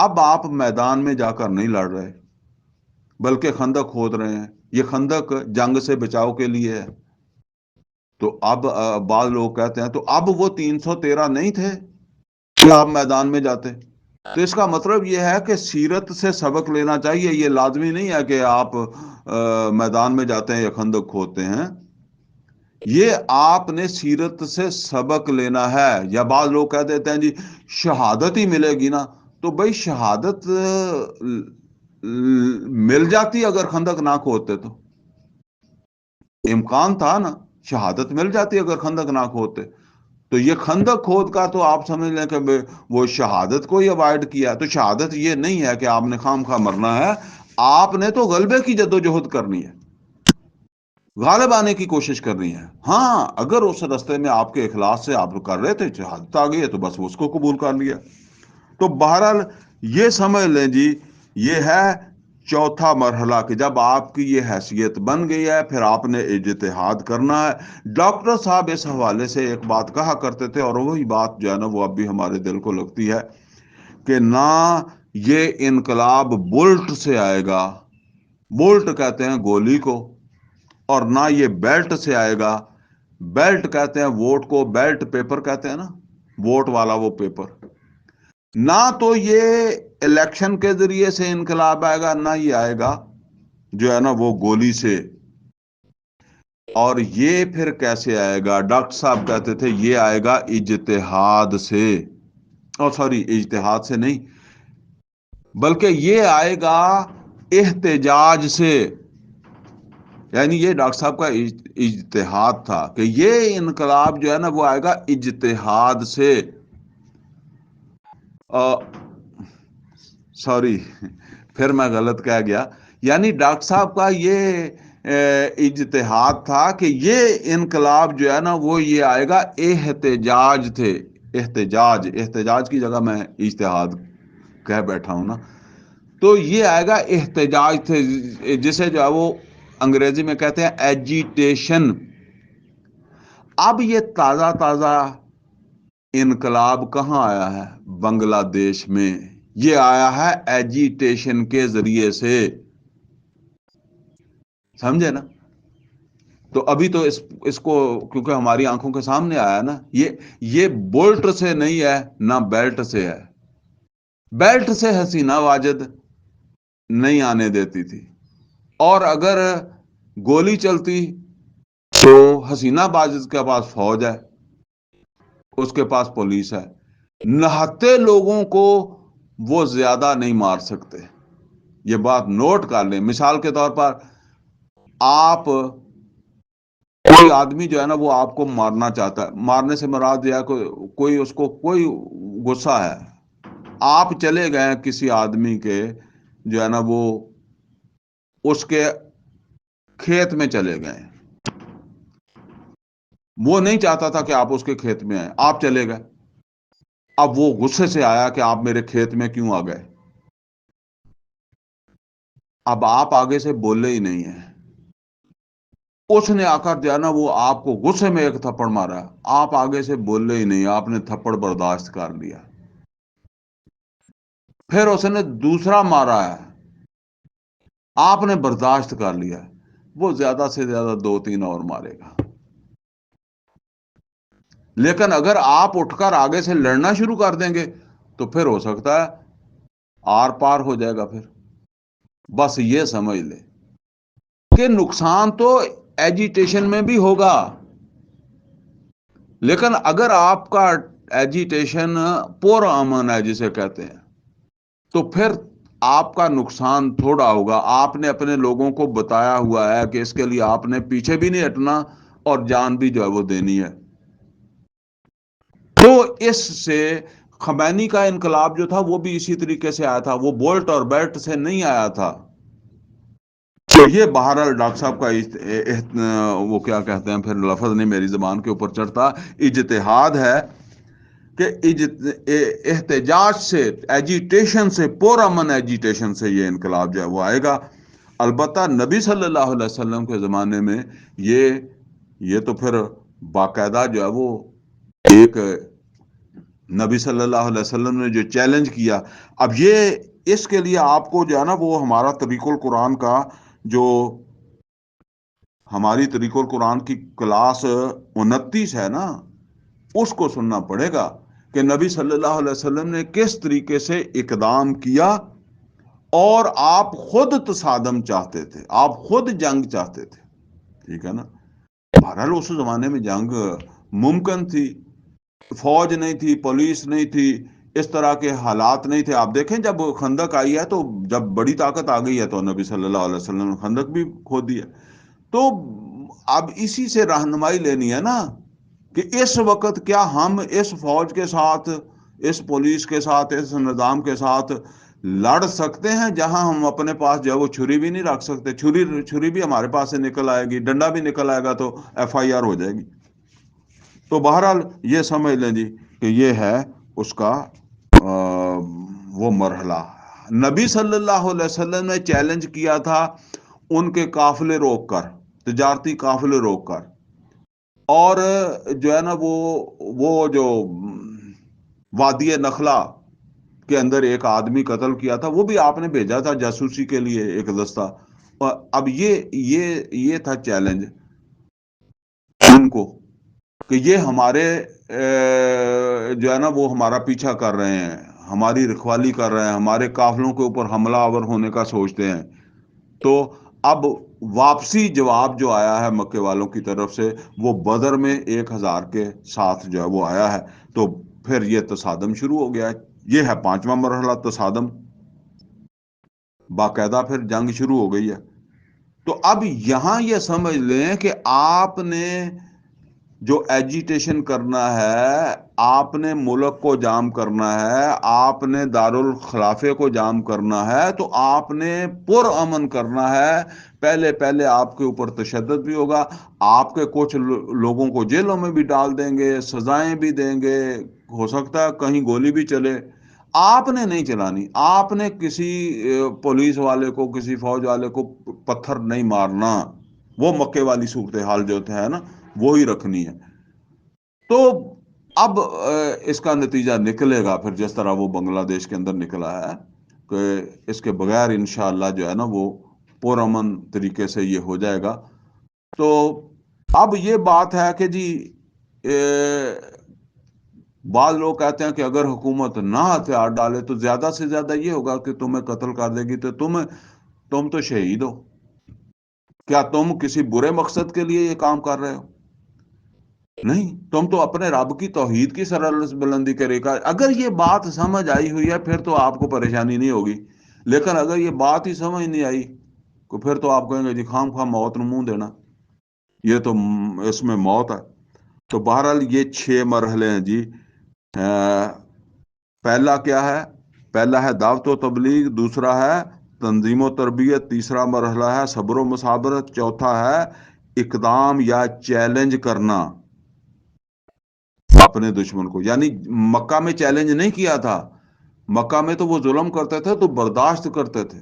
اب آپ میدان میں جا کر نہیں لڑ رہے بلکہ خندق کھود رہے ہیں. یہ خندق جنگ سے بچاؤ کے لیے ہے. تو اب بعض لوگ کہتے ہیں تو اب وہ 313 نہیں تھے کہ آپ میدان میں جاتے. تو اس کا مطلب یہ ہے کہ سیرت سے سبق لینا چاہیے. یہ لازمی نہیں ہے کہ آپ میدان میں جاتے ہیں یا خندق کھودتے ہیں. یہ آپ نے سیرت سے سبق لینا ہے. یا بعض لوگ کہہ دیتے ہیں جی شہادت ہی ملے گی نا. تو بھائی شہادت مل جاتی اگر خندق نہ کھودتے تو امکان تھا نا. شہادت مل جاتی اگر خندق نہ کھودتے. تو یہ خندق کھود کا تو آپ سمجھ لیں کہ وہ شہادت کو ہی اوائڈ کیا. تو شہادت یہ نہیں ہے کہ آپ نے خام خواہ مرنا ہے. آپ نے تو غلبے کی جدوجہد کرنی ہے, غالب آنے کی کوشش کرنی ہے. ہاں اگر اس رستے میں آپ کے اخلاص سے آپ کر رہے تھے شہادت آ گئی ہے تو بس اس کو قبول کر لیا. تو بہرحال یہ سمجھ لیں جی یہ ہے چوتھا مرحلہ کہ جب آپ کی یہ حیثیت بن گئی ہے پھر آپ نے اجتہاد کرنا ہے. ڈاکٹر صاحب اس حوالے سے ایک بات کہا کرتے تھے اور وہی بات جو ہے نا وہ اب بھی ہمارے دل کو لگتی ہے کہ نہ یہ انقلاب بولٹ سے آئے گا, بولٹ کہتے ہیں گولی کو, اور نہ یہ بیلٹ سے آئے گا. بیلٹ کہتے ہیں ووٹ کو, بیلٹ پیپر کہتے ہیں نا, ووٹ والا وہ پیپر. نہ تو یہ الیکشن کے ذریعے سے انقلاب آئے گا, نہ یہ آئے گا جو ہے نا وہ گولی سے. اور یہ پھر کیسے آئے گا؟ ڈاکٹر صاحب کہتے تھے یہ آئے گا اجتہاد سے. سوری, اجتہاد سے نہیں بلکہ یہ آئے گا احتجاج سے. یعنی یہ ڈاکٹر صاحب کا اجتہاد تھا کہ یہ انقلاب جو ہے نا وہ آئے گا اجتہاد سے. سوری پھر میں غلط کہہ گیا. یعنی ڈاکٹر صاحب کا یہ اجتہاد تھا کہ یہ انقلاب جو ہے نا وہ یہ آئے گا احتجاج تھے. احتجاج کی جگہ میں اجتہاد کہہ بیٹھا ہوں نا. تو یہ آئے گا احتجاج تھے جسے جو ہے وہ انگریزی میں کہتے ہیں ایجیٹیشن. اب یہ تازہ تازہ انقلاب کہاں آیا ہے؟ بنگلہ دیش میں. یہ آیا ہے ایجیٹیشن کے ذریعے سے, سمجھے نا. تو ابھی تو اس کو کیونکہ ہماری آنکھوں کے سامنے آیا نا, یہ بولٹ سے نہیں ہے نہ بیلٹ سے ہے. بیلٹ سے حسینہ واجد نہیں آنے دیتی تھی, اور اگر گولی چلتی تو حسینہ واجد کے پاس فوج ہے, اس کے پاس پولیس ہے. نہتے لوگوں کو وہ زیادہ نہیں مار سکتے. یہ بات نوٹ کر لیں. مثال کے طور پر آپ کوئی آدمی جو ہے نا وہ آپ کو مارنا چاہتا ہے, مارنے سے مراد یہ ہے کوئی اس کو کوئی غصہ ہے, آپ چلے گئے کسی آدمی کے جو ہے نا وہ اس کے کھیت میں چلے گئے. وہ نہیں چاہتا تھا کہ آپ اس کے کھیت میں آئیں, آپ چلے گئے. اب وہ غصے سے آیا کہ آپ میرے کھیت میں کیوں آ گئے. اب آپ آگے سے بولے ہی نہیں ہیں. اس نے آ کر جو ہے نا وہ آپ کو غصے میں ایک تھپڑ مارا, آپ آگے سے بولے ہی نہیں, آپ نے تھپڑ برداشت کر لیا. پھر اس نے دوسرا مارا ہے, آپ نے برداشت کر لیا. وہ زیادہ سے زیادہ 2-3 اور مارے گا. لیکن اگر آپ اٹھ کر آگے سے لڑنا شروع کر دیں گے تو پھر ہو سکتا ہے آر پار ہو جائے گا. پھر بس یہ سمجھ لے کہ نقصان تو ایجیٹیشن میں بھی ہوگا, لیکن اگر آپ کا ایجیٹیشن پر امن ہے جسے کہتے ہیں تو پھر آپ کا نقصان تھوڑا ہوگا. آپ نے اپنے لوگوں کو بتایا ہوا ہے کہ اس کے لیے آپ نے پیچھے بھی نہیں ہٹنا اور جان بھی جو ہے وہ دینی ہے. تو اس سے خمینی کا انقلاب جو تھا وہ بھی اسی طریقے سے آیا تھا, وہ بولٹ اور بیلٹ سے نہیں آیا تھا. تو یہ بہرحال ڈاکٹر صاحب کا وہ کیا کہتے ہیں, پھر لفظ نہیں میری زبان کے اوپر چڑھتا, اجتہاد ہے کہ احتجاج سے, ایجیٹیشن سے, پرامن ایجیٹیشن سے یہ انقلاب جو ہے وہ آئے گا. البتہ نبی صلی اللہ علیہ وسلم کے زمانے میں یہ تو پھر باقاعدہ جو ہے وہ ایک نبی صلی اللہ علیہ وسلم نے جو چیلنج کیا، اب یہ اس کے لیے آپ کو جو ہے نا وہ ہمارا طریق القرآن کا جو ہماری طریق القرآن کی کلاس 29 ہے نا، اس کو سننا پڑے گا کہ نبی صلی اللہ علیہ وسلم نے کس طریقے سے اقدام کیا، اور آپ خود تصادم چاہتے تھے، آپ خود جنگ چاہتے تھے، ٹھیک ہے نا۔ بہرحال اس زمانے میں جنگ ممکن تھی، فوج نہیں تھی، پولیس نہیں تھی، اس طرح کے حالات نہیں تھے۔ آپ دیکھیں جب خندق آئی ہے تو جب بڑی طاقت آ گئی ہے تو نبی صلی اللہ علیہ وسلم نے خندق بھی کھود دیا۔ تو اب اسی سے رہنمائی لینی ہے نا کہ اس وقت کیا ہم اس فوج کے ساتھ، اس پولیس کے ساتھ، اس نظام کے ساتھ لڑ سکتے ہیں جہاں ہم اپنے پاس جو ہے وہ چھری بھی نہیں رکھ سکتے؟ چھری بھی ہمارے پاس سے نکل آئے گی، ڈنڈا بھی نکل آئے گا تو FIR ہو جائے گی۔ تو بہرحال یہ سمجھ لیں جی کہ یہ ہے اس کا وہ مرحلہ۔ نبی صلی اللہ علیہ وسلم نے چیلنج کیا تھا ان کے قافلے روک کر، تجارتی قافلے روک کر، اور جو ہے نا وہ جو وادی نخلا کے اندر ایک آدمی قتل کیا تھا، وہ بھی آپ نے بھیجا تھا جاسوسی کے لیے ایک دستہ۔ اب یہ تھا چیلنج ان کو کہ یہ ہمارے جو ہے نا وہ ہمارا پیچھا کر رہے ہیں، ہماری رکھوالی کر رہے ہیں، ہمارے قافلوں کے اوپر حملہ آور ہونے کا سوچتے ہیں۔ تو اب واپسی جواب جو آیا ہے مکے والوں کی طرف سے، وہ بدر میں 1000 کے ساتھ جو ہے وہ آیا ہے۔ تو پھر یہ تصادم شروع ہو گیا ہے۔ یہ ہے 5واں مرحلہ، تصادم، باقاعدہ پھر جنگ شروع ہو گئی ہے۔ تو اب یہاں یہ سمجھ لیں کہ آپ نے جو ایجیٹیشن کرنا ہے، آپ نے ملک کو جام کرنا ہے، آپ نے دارالخلافے کو جام کرنا ہے، تو آپ نے پرامن کرنا ہے۔ پہلے آپ کے اوپر تشدد بھی ہوگا، آپ کے کچھ لوگوں کو جیلوں میں بھی ڈال دیں گے، سزائیں بھی دیں گے، ہو سکتا ہے کہیں گولی بھی چلے۔ آپ نے نہیں چلانی، آپ نے کسی پولیس والے کو، کسی فوج والے کو پتھر نہیں مارنا۔ وہ مکے والی صورتحال جو ہے نا وہی رکھنی ہے۔ تو اب اس کا نتیجہ نکلے گا پھر جس طرح وہ بنگلہ دیش کے اندر نکلا ہے کہ اس کے بغیر انشاءاللہ جو ہے نا وہ پرامن طریقے سے یہ ہو جائے گا۔ تو اب یہ بات ہے کہ جی بعض لوگ کہتے ہیں کہ اگر حکومت نہ ہتھیار ڈالے تو زیادہ سے زیادہ یہ ہوگا کہ تمہیں قتل کر دے گی، تو تم تو شہید ہو۔ کیا تم کسی برے مقصد کے لیے یہ کام کر رہے ہو؟ نہیں، تم تو اپنے رب کی توحید کی سرلس بلندی کرے گا۔ اگر یہ بات سمجھ آئی ہوئی ہے پھر تو آپ کو پریشانی نہیں ہوگی، لیکن اگر یہ بات ہی سمجھ نہیں آئی تو پھر تو آپ کہیں گے جی خام خواہ موت نو منہ دینا، یہ تو اس میں موت ہے۔ تو بہرحال یہ 6 مرحلے ہیں جی۔ پہلا کیا ہے؟ پہلا ہے دعوت و تبلیغ، دوسرا ہے تنظیم و تربیت، تیسرا مرحلہ ہے صبر و مصابرت، چوتھا ہے اقدام یا چیلنج کرنا اپنے دشمن کو۔ یعنی مکہ میں چیلنج نہیں کیا تھا، مکہ میں تو وہ ظلم کرتے تھے تو برداشت کرتے تھے۔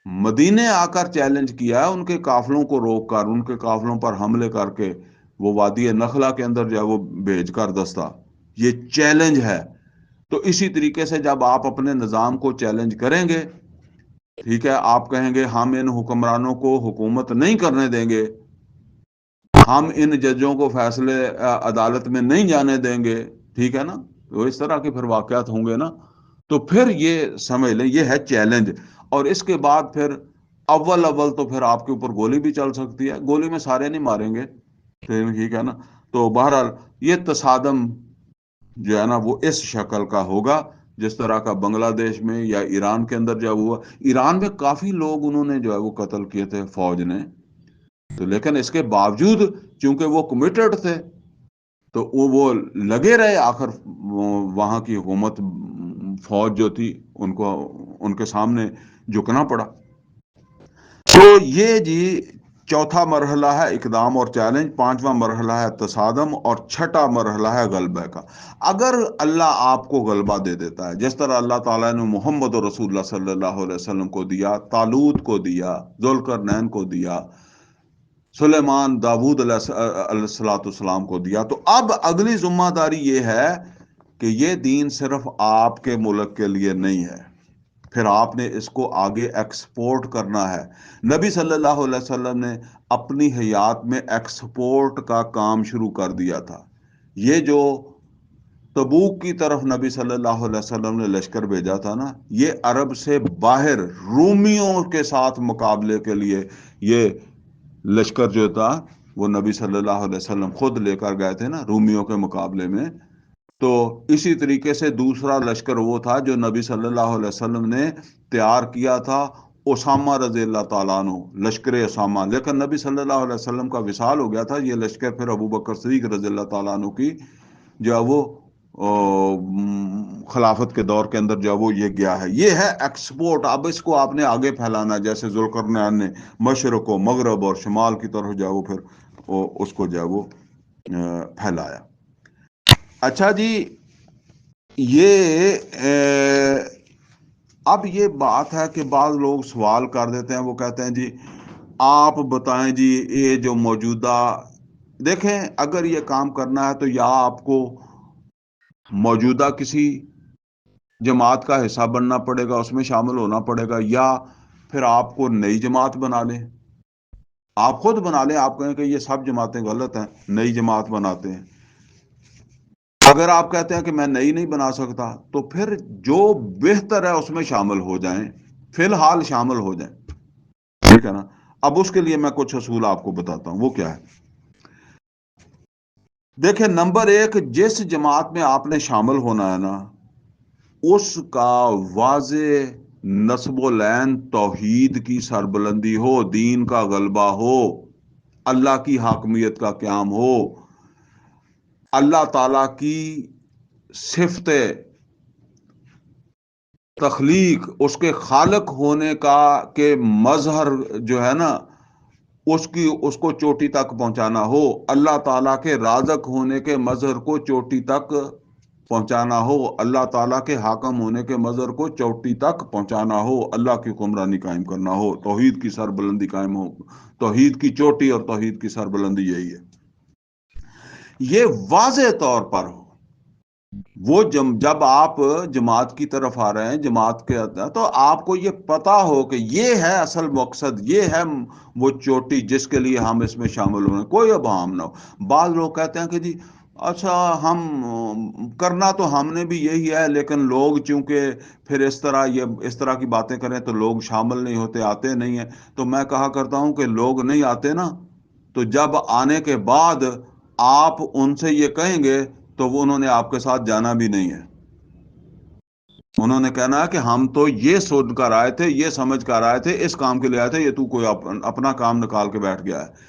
مدینے آ کر چیلنج کیا ہے، ان کے قافلوں کو روک کر، ان کے قافلوں پر حملے کر کے وہ وادی نخلا کے اندر جو ہے وہ بھیج کر دستہ، یہ چیلنج ہے۔ تو اسی طریقے سے جب آپ اپنے نظام کو چیلنج کریں گے، ٹھیک ہے، آپ کہیں گے ہم ان حکمرانوں کو حکومت نہیں کرنے دیں گے، ہم ان ججوں کو فیصلے عدالت میں نہیں جانے دیں گے، ٹھیک ہے نا، تو اس طرح کے پھر واقعات ہوں گے نا۔ تو پھر یہ سمجھ لیں یہ ہے چیلنج۔ اور اس کے بعد پھر اول تو پھر آپ کے اوپر گولی بھی چل سکتی ہے، گولی میں سارے نہیں ماریں گے، ٹھیک ہے نا۔ تو بہرحال یہ تصادم جو ہے نا وہ اس شکل کا ہوگا جس طرح کا بنگلہ دیش میں یا ایران کے اندر جو ہوا۔ ایران میں کافی لوگ انہوں نے جو ہے وہ قتل کیے تھے فوج نے، تو لیکن اس کے باوجود چونکہ وہ کمیٹڈ تھے تو وہ لگے رہے، آخر وہاں کی حکومت، فوج جو تھی ان کو ان کے سامنے جھکنا پڑا۔ تو یہ جی چوتھا مرحلہ ہے اقدام اور چیلنج، پانچواں مرحلہ ہے تصادم، اور چھٹا مرحلہ ہے غلبہ کا۔ اگر اللہ آپ کو غلبہ دے دیتا ہے جس طرح اللہ تعالیٰ نے محمد رسول اللہ صلی اللہ علیہ وسلم کو دیا، طالوت کو دیا، ذوالقرنین کو دیا، سلیمان داود علیہ السلام کو دیا، تو اب اگلی ذمہ داری یہ ہے کہ یہ دین صرف آپ کے ملک کے لیے نہیں ہے، پھر آپ نے اس کو آگے ایکسپورٹ کرنا ہے۔ نبی صلی اللہ علیہ وسلم نے اپنی حیات میں ایکسپورٹ کا کام شروع کر دیا تھا۔ یہ جو تبوک کی طرف نبی صلی اللہ علیہ وسلم نے لشکر بھیجا تھا نا، یہ عرب سے باہر رومیوں کے ساتھ مقابلے کے لیے یہ لشکر جو تھا وہ نبی صلی اللہ علیہ وسلم خود لے کر گئے تھے نا رومیوں کے مقابلے میں۔ تو اسی طریقے سے دوسرا لشکر وہ تھا جو نبی صلی اللہ علیہ وسلم نے تیار کیا تھا، اسامہ رضی اللہ تعالیٰ عنہ، لشکر اسامہ۔ لیکن نبی صلی اللہ علیہ وسلم کا وصال ہو گیا تھا، یہ لشکر پھر ابو بکر صدیق رضی اللہ تعالیٰ عنہ کی جو ہے وہ خلافت کے دور کے اندر جو ہے وہ یہ گیا ہے۔ یہ ہے ایکسپورٹ۔ اب اس کو آپ نے آگے پھیلانا، جیسے ذوالقرنین نے مشرق و مغرب اور شمال کی طرف جو ہے وہ پھر اس کو جو ہے وہ پھیلایا۔ اچھا جی، یہ اب یہ بات ہے کہ بعض لوگ سوال کر دیتے ہیں، وہ کہتے ہیں جی آپ بتائیں جی یہ جو موجودہ، دیکھیں اگر یہ کام کرنا ہے تو یا آپ کو موجودہ کسی جماعت کا حصہ بننا پڑے گا، اس میں شامل ہونا پڑے گا، یا پھر آپ کو نئی جماعت بنا لیں۔ آپ خود بنا لیں، آپ کہیں کہ یہ سب جماعتیں غلط ہیں، نئی جماعت بناتے ہیں۔ اگر آپ کہتے ہیں کہ میں نئی نہیں بنا سکتا تو پھر جو بہتر ہے اس میں شامل ہو جائیں، فی الحال شامل ہو جائیں، ٹھیک ہے نا۔ اب اس کے لیے میں کچھ اصول آپ کو بتاتا ہوں، وہ کیا ہے۔ دیکھیں، نمبر ایک، جس جماعت میں آپ نے شامل ہونا ہے نا، اس کا واضح نصب العین توحید کی سربلندی ہو، دین کا غلبہ ہو، اللہ کی حاکمیت کا قیام ہو، اللہ تعالی کی صفت تخلیق، اس کے خالق ہونے کا کہ مظہر جو ہے نا اس کو چوٹی تک پہنچانا ہو، اللہ تعالیٰ کے رازق ہونے کے مظہر کو چوٹی تک پہنچانا ہو، اللہ تعالیٰ کے حاکم ہونے کے مظہر کو چوٹی تک پہنچانا ہو، اللہ کی حکمرانی قائم کرنا ہو، توحید کی سربلندی قائم ہو۔ توحید کی چوٹی اور توحید کی سربلندی یہی ہے، یہ واضح طور پر ہو۔ وہ جب آپ جماعت کی طرف آ رہے ہیں، جماعت کے تو آپ کو یہ پتا ہو کہ یہ ہے اصل مقصد، یہ ہے وہ چوٹی جس کے لیے ہم اس میں شامل ہوئے، کوئی ابہام نہ ہو۔ بعض لوگ کہتے ہیں کہ جی اچھا ہم کرنا تو ہم نے بھی یہی ہے، لیکن لوگ چونکہ پھر اس طرح کی باتیں کریں تو لوگ شامل نہیں ہوتے، آتے نہیں ہیں۔ تو میں کہا کرتا ہوں کہ لوگ نہیں آتے نا، تو جب آنے کے بعد آپ ان سے یہ کہیں گے تو وہ انہوں نے آپ کے ساتھ جانا بھی نہیں ہے۔ انہوں نے کہنا ہے کہ ہم تو یہ سوچ کر آئے تھے، یہ سمجھ کر آئے تھے، اس کام کے لیے آئے تھے، یہ تو کوئی اپنا کام نکال کے بیٹھ گیا ہے۔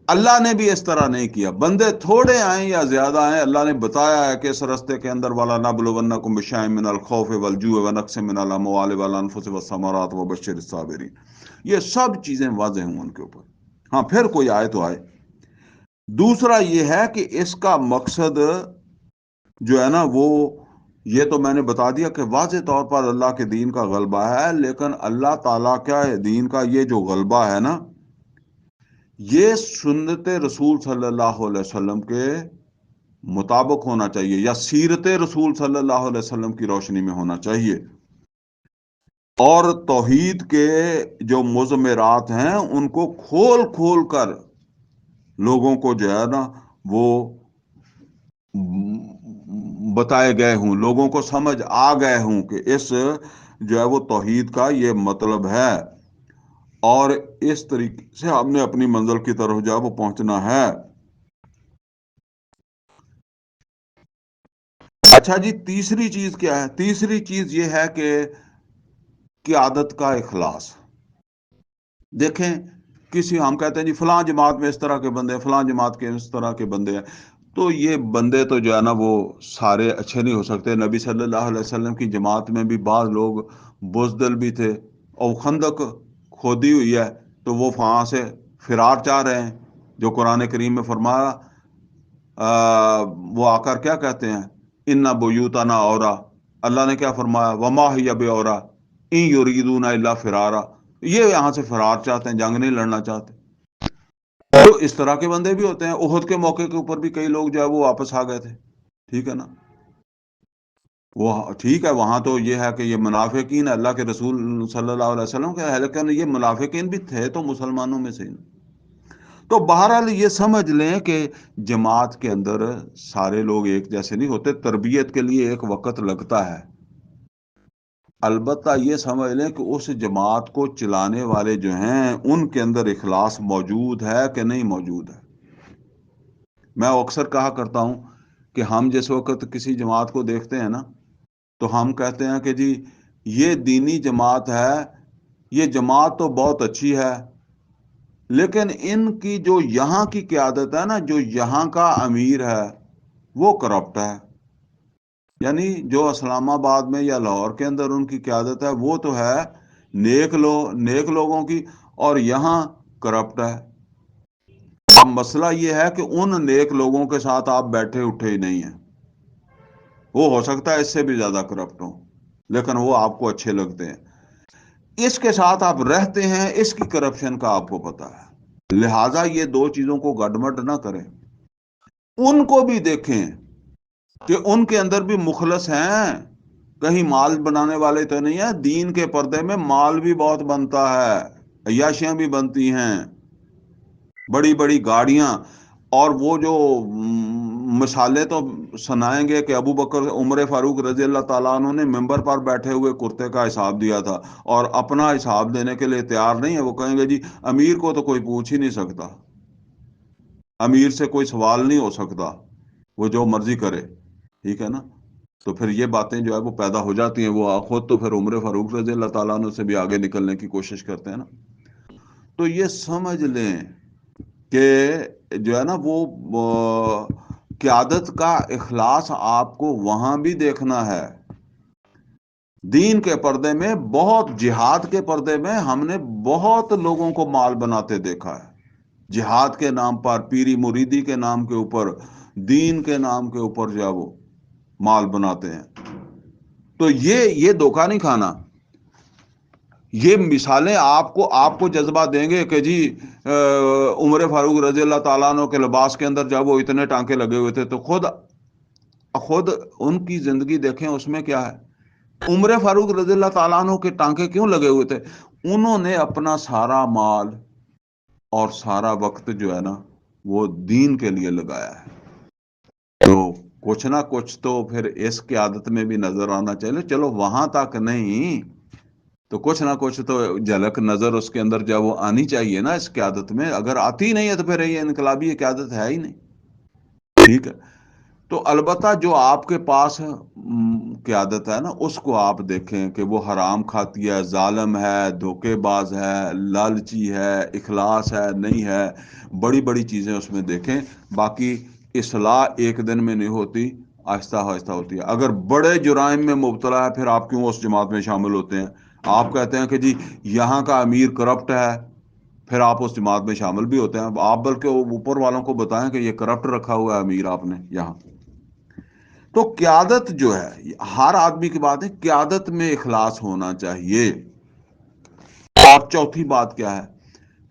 اللہ نے بھی اس طرح نہیں کیا، بندے تھوڑے آئیں یا زیادہ آئیں، اللہ نے بتایا ہے کہ اس رستے کے اندر والا نبلونکم بشیء من الخوف والجوع ونقص من الاموال والانفس والثمرات وبشر الصابرین، یہ سب چیزیں واضح ہوں ان کے اوپر۔ ہاں پھر کوئی آئے تو آئے۔ دوسرا یہ ہے کہ اس کا مقصد جو ہے نا وہ یہ تو میں نے بتا دیا کہ واضح طور پر اللہ کے دین کا غلبہ ہے، لیکن اللہ تعالیٰ کا دین کا یہ جو غلبہ ہے نا، یہ سنت رسول صلی اللہ علیہ وسلم کے مطابق ہونا چاہیے، یا سیرت رسول صلی اللہ علیہ وسلم کی روشنی میں ہونا چاہیے، اور توحید کے جو مضمرات ہیں ان کو کھول کھول کر لوگوں کو جو ہے نا وہ بتائے گئے ہوں، لوگوں کو سمجھ آ گئے ہوں کہ اس جو ہے وہ توحید کا یہ مطلب ہے، اور اس طریقے سے ہم نے اپنی منزل کی طرف جو ہے وہ پہنچنا ہے۔ اچھا جی، تیسری چیز کیا ہے؟ تیسری چیز یہ ہے کہ قیادت کا اخلاص۔ دیکھیں، ہم کہتے ہیں جی فلاں جماعت میں اس طرح کے بندے ہیں، فلاں جماعت کے اس طرح کے بندے ہیں، تو یہ بندے تو جو ہے نا وہ سارے اچھے نہیں ہو سکتے۔ نبی صلی اللہ علیہ وسلم کی جماعت میں بھی بعض لوگ بزدل بھی تھے، اور خندق کھودی ہوئی ہے تو وہ وہاں سے فرار چاہ رہے ہیں، جو قرآن کریم میں فرمایا وہ آ کر کیا کہتے ہیں، اِنَّ بُیُوتَنَا عَوْرَةٌ، اللہ نے کیا فرمایا، وَمَا هِیَ بِعَوْرَةٍ إِن يُرِیدُونَ إِلَّا فِرَارًا، یہ یہاں سے فرار چاہتے ہیں، جنگ نہیں لڑنا چاہتے۔ تو اس طرح کے بندے بھی ہوتے ہیں۔ احد کے موقع کے اوپر بھی کئی لوگ جو ہے وہ واپس آ گئے تھے، ٹھیک ہے نا۔ وہ ٹھیک ہے، وہاں تو یہ ہے کہ یہ منافقین اللہ کے رسول صلی اللہ علیہ وسلم کے، لیکن یہ منافقین بھی تھے تو مسلمانوں میں سے تو بہرحال یہ سمجھ لیں کہ جماعت کے اندر سارے لوگ ایک جیسے نہیں ہوتے، تربیت کے لیے ایک وقت لگتا ہے۔ البتہ یہ سمجھ لیں کہ اس جماعت کو چلانے والے جو ہیں ان کے اندر اخلاص موجود ہے کہ نہیں موجود ہے۔ میں اکثر کہا کرتا ہوں کہ ہم جس وقت کسی جماعت کو دیکھتے ہیں نا تو ہم کہتے ہیں کہ جی یہ دینی جماعت ہے، یہ جماعت تو بہت اچھی ہے، لیکن ان کی جو یہاں کی قیادت ہے نا، جو یہاں کا امیر ہے وہ کرپٹ ہے۔ یعنی جو اسلام آباد میں یا لاہور کے اندر ان کی قیادت ہے وہ تو ہے نیک لوگوں کی، اور یہاں کرپٹ ہے۔ اب مسئلہ یہ ہے کہ ان نیک لوگوں کے ساتھ آپ بیٹھے اٹھے ہی نہیں ہیں، وہ ہو سکتا ہے اس سے بھی زیادہ کرپٹ ہوں، لیکن وہ آپ کو اچھے لگتے ہیں۔ اس کے ساتھ آپ رہتے ہیں، اس کی کرپشن کا آپ کو پتا ہے، لہٰذا یہ دو چیزوں کو گڈمڈ نہ کریں۔ ان کو بھی دیکھیں کہ ان کے اندر بھی مخلص ہیں، کہیں مال بنانے والے تو نہیں ہیں۔ دین کے پردے میں مال بھی بہت بنتا ہے، عیاشیاں بھی بنتی ہیں، بڑی بڑی گاڑیاں، اور وہ جو مثالیں تو سنائیں گے کہ ابو بکر عمر فاروق رضی اللہ تعالیٰ عنہ نے ممبر پر بیٹھے ہوئے کرتے کا حساب دیا تھا، اور اپنا حساب دینے کے لیے تیار نہیں ہے۔ وہ کہیں گے جی امیر کو تو کوئی پوچھ ہی نہیں سکتا، امیر سے کوئی سوال نہیں ہو سکتا، وہ جو مرضی کرے، ٹھیک ہے نا۔ تو پھر یہ باتیں جو ہے وہ پیدا ہو جاتی ہیں، وہ خود تو پھر عمر فاروق رضی اللہ تعالیٰ عنہ سے بھی آگے نکلنے کی کوشش کرتے ہیں نا۔ تو یہ سمجھ لیں کہ جو ہے نا وہ قیادت کا اخلاص آپ کو وہاں بھی دیکھنا ہے۔ دین کے پردے میں بہت، جہاد کے پردے میں ہم نے بہت لوگوں کو مال بناتے دیکھا ہے، جہاد کے نام پر، پیری مریدی کے نام کے اوپر، دین کے نام کے اوپر جو ہے وہ مال بناتے ہیں۔ تو یہ دھوکہ نہیں کھانا۔ یہ مثالیں آپ کو جذبہ دیں گے کہ جی عمر فاروق رضی اللہ تعالیٰ عنہ کے لباس کے اندر جب وہ اتنے ٹانکے لگے ہوئے تھے تو خود ان کی زندگی دیکھیں، اس میں کیا ہے۔ عمر فاروق رضی اللہ تعالیٰ عنہ کے ٹانکے کیوں لگے ہوئے تھے؟ انہوں نے اپنا سارا مال اور سارا وقت جو ہے نا وہ دین کے لیے لگایا ہے۔ تو کچھ نہ کچھ تو پھر اس کی عادت میں بھی نظر آنا چاہیے، چلو وہاں تک نہیں تو کچھ نہ کچھ تو جھلک نظر اس کے اندر جب وہ آنی چاہیے نا اس قیادت میں۔ اگر آتی نہیں ہے تو پھر یہ انقلابی قیادت ہے ہی نہیں، ٹھیک ہے۔ تو البتہ جو آپ کے پاس قیادت ہے نا اس کو آپ دیکھیں کہ وہ حرام کھاتی ہے، ظالم ہے، دھوکے باز ہے، لالچی ہے، اخلاص ہے نہیں ہے، بڑی بڑی چیزیں اس میں دیکھیں۔ باقی اصلاح ایک دن میں نہیں ہوتی، آہستہ آہستہ ہوتی ہے۔ اگر بڑے جرائم میں مبتلا ہے پھر آپ کیوں اس جماعت میں شامل ہوتے ہیں؟ آپ کہتے ہیں کہ جی یہاں کا امیر کرپٹ ہے، پھر آپ اس جماعت میں شامل بھی ہوتے ہیں۔ آپ بلکہ اوپر والوں کو بتائیں کہ یہ کرپٹ رکھا ہوا ہے امیر آپ نے یہاں۔ تو قیادت جو ہے ہر آدمی کی بات ہے، قیادت میں اخلاص ہونا چاہیے۔ اور چوتھی بات کیا ہے؟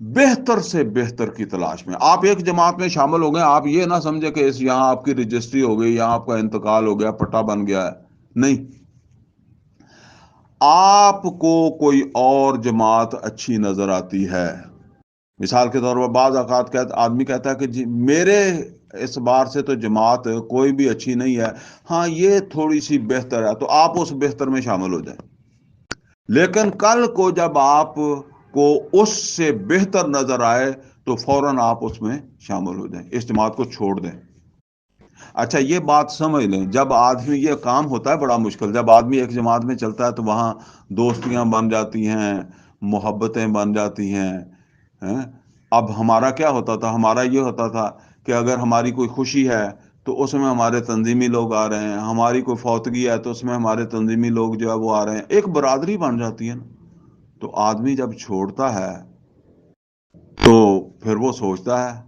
بہتر سے بہتر کی تلاش میں۔ آپ ایک جماعت میں شامل ہو گئے، آپ یہ نہ سمجھے کہ یہاں آپ کی رجسٹری ہو گئی، یہاں آپ کا انتقال ہو گیا، پٹا بن گیا ہے، نہیں۔ آپ کو کوئی اور جماعت اچھی نظر آتی ہے، مثال کے طور پر بعض اوقات آدمی کہتا ہے کہ جی میرے اس بار سے تو جماعت کوئی بھی اچھی نہیں ہے، ہاں یہ تھوڑی سی بہتر ہے، تو آپ اس بہتر میں شامل ہو جائیں۔ لیکن کل کو جب آپ کو اس سے بہتر نظر آئے تو فوراً آپ اس میں شامل ہو جائیں، اس جماعت کو چھوڑ دیں۔ اچھا یہ بات سمجھ لیں، جب آدمی، یہ کام ہوتا ہے بڑا مشکل، جب آدمی ایک جماعت میں چلتا ہے تو وہاں دوستیاں بن جاتی ہیں، محبتیں بن جاتی ہیں۔ اب ہمارا کیا ہوتا تھا؟ ہمارا یہ ہوتا تھا کہ اگر ہماری کوئی خوشی ہے تو اس میں ہمارے تنظیمی لوگ آ رہے ہیں، ہماری کوئی فوتگی ہے تو اس میں ہمارے تنظیمی لوگ جو ہے وہ آ رہے ہیں، ایک برادری بن جاتی ہے نا۔ تو آدمی جب چھوڑتا ہے تو پھر وہ سوچتا ہے،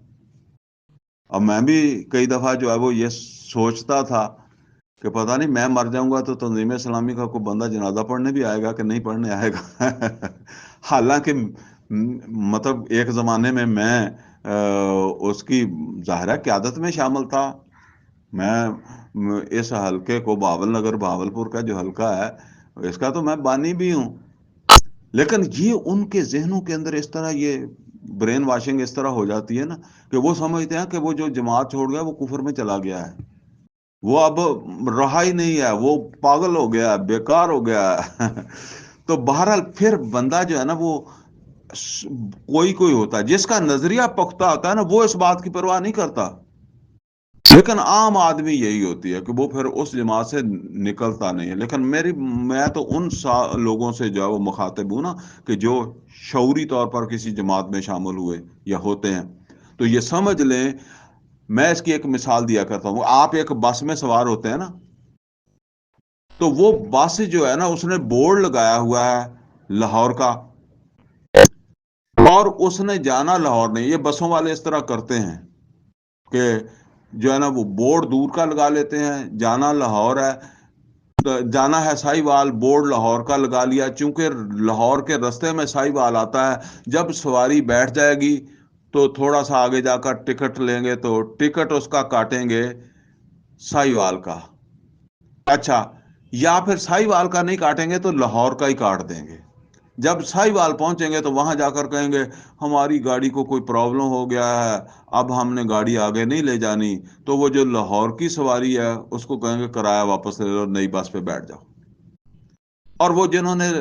اب میں بھی کئی دفعہ جو ہے وہ یہ سوچتا تھا کہ پتہ نہیں میں مر جاؤں گا تو تنظیم اسلامی کا کوئی بندہ جنازہ پڑھنے بھی آئے گا کہ نہیں پڑھنے آئے گا۔ حالانکہ مطلب ایک زمانے میں اس کی ظاہرہ قیادت میں شامل تھا، میں اس حلقے کو بہاول نگر بہاولپور کا جو حلقہ ہے اس کا تو میں بانی بھی ہوں، لیکن یہ ان کے ذہنوں کے اندر اس طرح یہ برین واشنگ اس طرح ہو جاتی ہے نا کہ وہ سمجھتے ہیں کہ وہ جو جماعت چھوڑ گیا وہ کفر میں چلا گیا ہے، وہ اب رہا ہی نہیں ہے، وہ پاگل ہو گیا، بیکار ہو گیا ہے۔ تو بہرحال پھر بندہ جو ہے نا وہ کوئی ہوتا ہے جس کا نظریہ پختہ ہوتا ہے نا، وہ اس بات کی پرواہ نہیں کرتا، لیکن عام آدمی یہی ہوتی ہے کہ وہ پھر اس جماعت سے نکلتا نہیں ہے۔ لیکن میں تو ان لوگوں سے جو ہے وہ مخاطب ہوں نا کہ جو شعوری طور پر کسی جماعت میں شامل ہوئے یا ہوتے ہیں، تو یہ سمجھ لیں، میں اس کی ایک مثال دیا کرتا ہوں، آپ ایک بس میں سوار ہوتے ہیں نا، تو وہ بس جو ہے نا اس نے بورڈ لگایا ہوا ہے لاہور کا، اور اس نے جانا لاہور نہیں۔ یہ بسوں والے اس طرح کرتے ہیں کہ جو ہے نا وہ بورڈ دور کا لگا لیتے ہیں، جانا لاہور ہے، جانا ہے سائی وال، بورڈ لاہور کا لگا لیا، چونکہ لاہور کے رستے میں سائی وال آتا ہے، جب سواری بیٹھ جائے گی تو تھوڑا سا آگے جا کر ٹکٹ لیں گے تو ٹکٹ اس کا کاٹیں گے سائی وال کا، اچھا، یا پھر سائی وال کا نہیں کاٹیں گے تو لاہور کا ہی کاٹ دیں گے۔ جب سائی وال پہنچیں گے تو وہاں جا کر کہیں گے ہماری گاڑی کو کوئی پرابلم ہو گیا ہے، اب ہم نے گاڑی آگے نہیں لے جانی، تو وہ جو لاہور کی سواری ہے اس کو کہیں گے کرایہ واپس لے لو، نئی بس پہ بیٹھ جاؤ، اور وہ جنہوں نے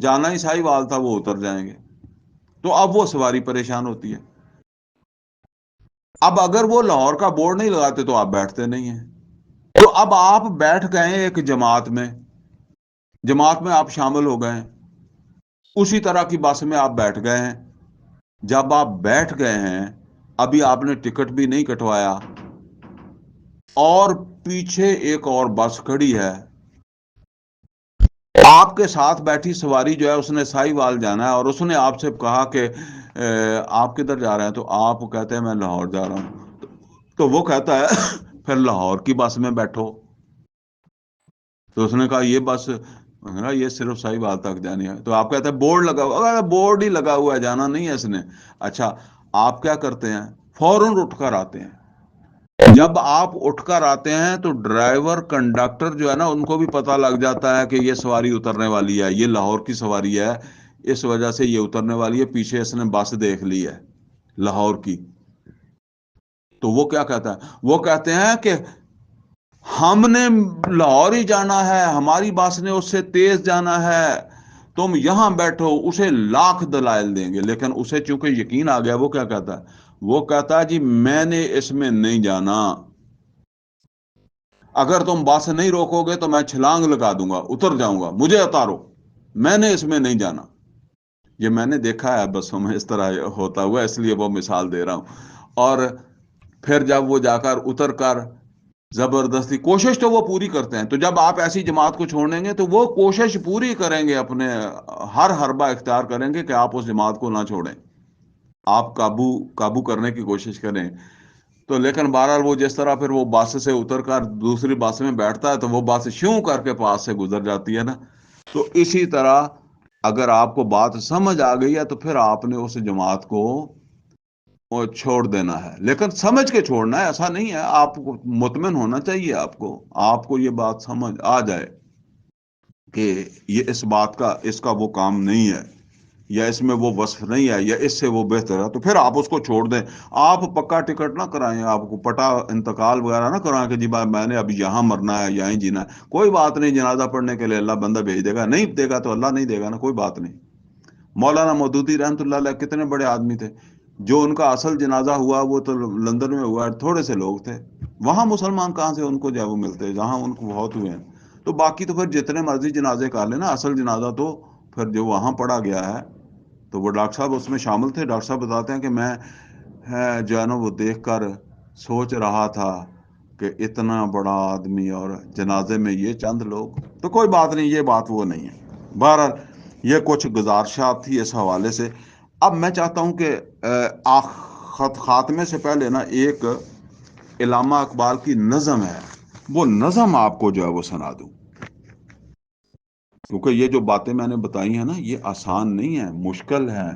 جانا ہی سائی وال تھا وہ اتر جائیں گے۔ تو اب وہ سواری پریشان ہوتی ہے۔ اب اگر وہ لاہور کا بورڈ نہیں لگاتے تو آپ بیٹھتے نہیں ہیں، تو اب آپ بیٹھ گئے ایک جماعت میں آپ شامل ہو گئے ہیں، اسی طرح کی بس میں آپ بیٹھ گئے ہیں۔ جب آپ بیٹھ گئے ہیں، ابھی آپ نے ٹکٹ بھی نہیں کٹوایا، اور پیچھے ایک اور بس کھڑی ہے، آپ کے ساتھ بیٹھی سواری جو ہے اس نے سائی وال جانا ہے، اور اس نے آپ سے کہا کہ آپ کدھر جا رہے ہیں؟ تو آپ کہتے ہیں میں لاہور جا رہا ہوں، تو وہ کہتا ہے پھر لاہور کی بس میں بیٹھو۔ تو اس نے کہا یہ بس، میں نے کہا یہ صرف سائی وال تک جانی ہے۔ تو آپ کہتے ہیں بورڈ لگا ہوا، بورڈ ہی لگا ہوا ہے، جانا نہیں ہے اس نے۔ اچھا، آپ کیا کرتے ہیں؟ فوراً اٹھ کر آتے ہیں۔ جب آپ اٹھ کر آتے ہیں تو ڈرائیور کنڈکٹر جو ہے نا ان کو بھی پتہ لگ جاتا ہے کہ یہ سواری اترنے والی ہے، یہ لاہور کی سواری ہے، اس وجہ سے یہ اترنے والی ہے، پیچھے اس نے بس دیکھ لی ہے لاہور کی۔ تو وہ کیا کہتا ہے؟ وہ کہتے ہیں کہ ہم نے لاہور ہی جانا ہے، ہماری بس نے اس سے تیز جانا ہے، تم یہاں بیٹھو۔ اسے لاکھ دلائل دیں گے، لیکن اسے چونکہ یقین آ گیا، وہ کیا کہتا ہے؟ وہ کہتا ہے جی میں نے اس میں نہیں جانا، اگر تم بس نہیں روکو گے تو میں چھلانگ لگا دوں گا، اتر جاؤں گا، مجھے اتارو، میں نے اس میں نہیں جانا۔ یہ میں نے دیکھا ہے بسوں میں اس طرح ہوتا ہوا، اس لیے وہ مثال دے رہا ہوں۔ اور پھر جب وہ جا کر اتر کر زبردستی کوشش تو وہ پوری کرتے ہیں، تو جب آپ ایسی جماعت کو چھوڑیں گے تو وہ کوشش پوری کریں گے، اپنے ہر حربہ اختیار کریں گے کہ آپ اس جماعت کو نہ چھوڑیں، آپ قابو کرنے کی کوشش کریں۔ تو لیکن بہرحال وہ جس طرح پھر وہ بس سے اتر کر دوسری بس میں بیٹھتا ہے تو وہ بس شیوں کر کے پاس سے گزر جاتی ہے نا۔ تو اسی طرح اگر آپ کو بات سمجھ آ گئی ہے تو پھر آپ نے اس جماعت کو وہ چھوڑ دینا ہے، لیکن سمجھ کے چھوڑنا ہے، ایسا نہیں ہے، آپ کو مطمئن ہونا چاہیے، آپ کو یہ بات سمجھ آ جائے کہ یہ اس بات کا، اس کا وہ کام نہیں ہے، یا اس میں وہ وصف نہیں ہے، یا اس سے وہ بہتر ہے، تو پھر آپ اس کو چھوڑ دیں۔ آپ پکا ٹکٹ نہ کرائیں، آپ کو پٹا انتقال وغیرہ نہ کرائیں کہ جی میں نے ابھی یہاں مرنا ہے، یہیں جینا ہے، کوئی بات نہیں، جنازہ پڑھنے کے لیے اللہ بندہ بھیج دے گا، نہیں دے گا تو اللہ نہیں دے گا نا، کوئی بات نہیں۔ مولانا مودودی رحمۃ اللہ علیہ کتنے بڑے آدمی تھے، جو ان کا اصل جنازہ ہوا وہ تو لندن میں ہوا، تھوڑے سے لوگ تھے وہاں، مسلمان کہاں سے ان کو جو ہے وہ ملتے جہاں ان کو بہت ہوئے ہیں۔ تو باقی تو پھر جتنے مرضی جنازے کر لینا، اصل جنازہ تو پھر جو وہاں پڑھا گیا ہے، تو وہ ڈاکٹر صاحب اس میں شامل تھے۔ ڈاکٹر صاحب بتاتے ہیں کہ میں جو ہے نا وہ دیکھ کر سوچ رہا تھا کہ اتنا بڑا آدمی اور جنازے میں یہ چند لوگ، تو کوئی بات نہیں، یہ بات وہ نہیں ہے۔ بہرحال یہ کچھ گزارشات تھی اس حوالے سے۔ اب میں چاہتا ہوں کہ خاتمے سے پہلے نا ایک علامہ اقبال کی نظم ہے، وہ نظم آپ کو جو ہے وہ سنا دوں، کیونکہ یہ جو باتیں میں نے بتائی ہیں نا یہ آسان نہیں ہے، مشکل ہے،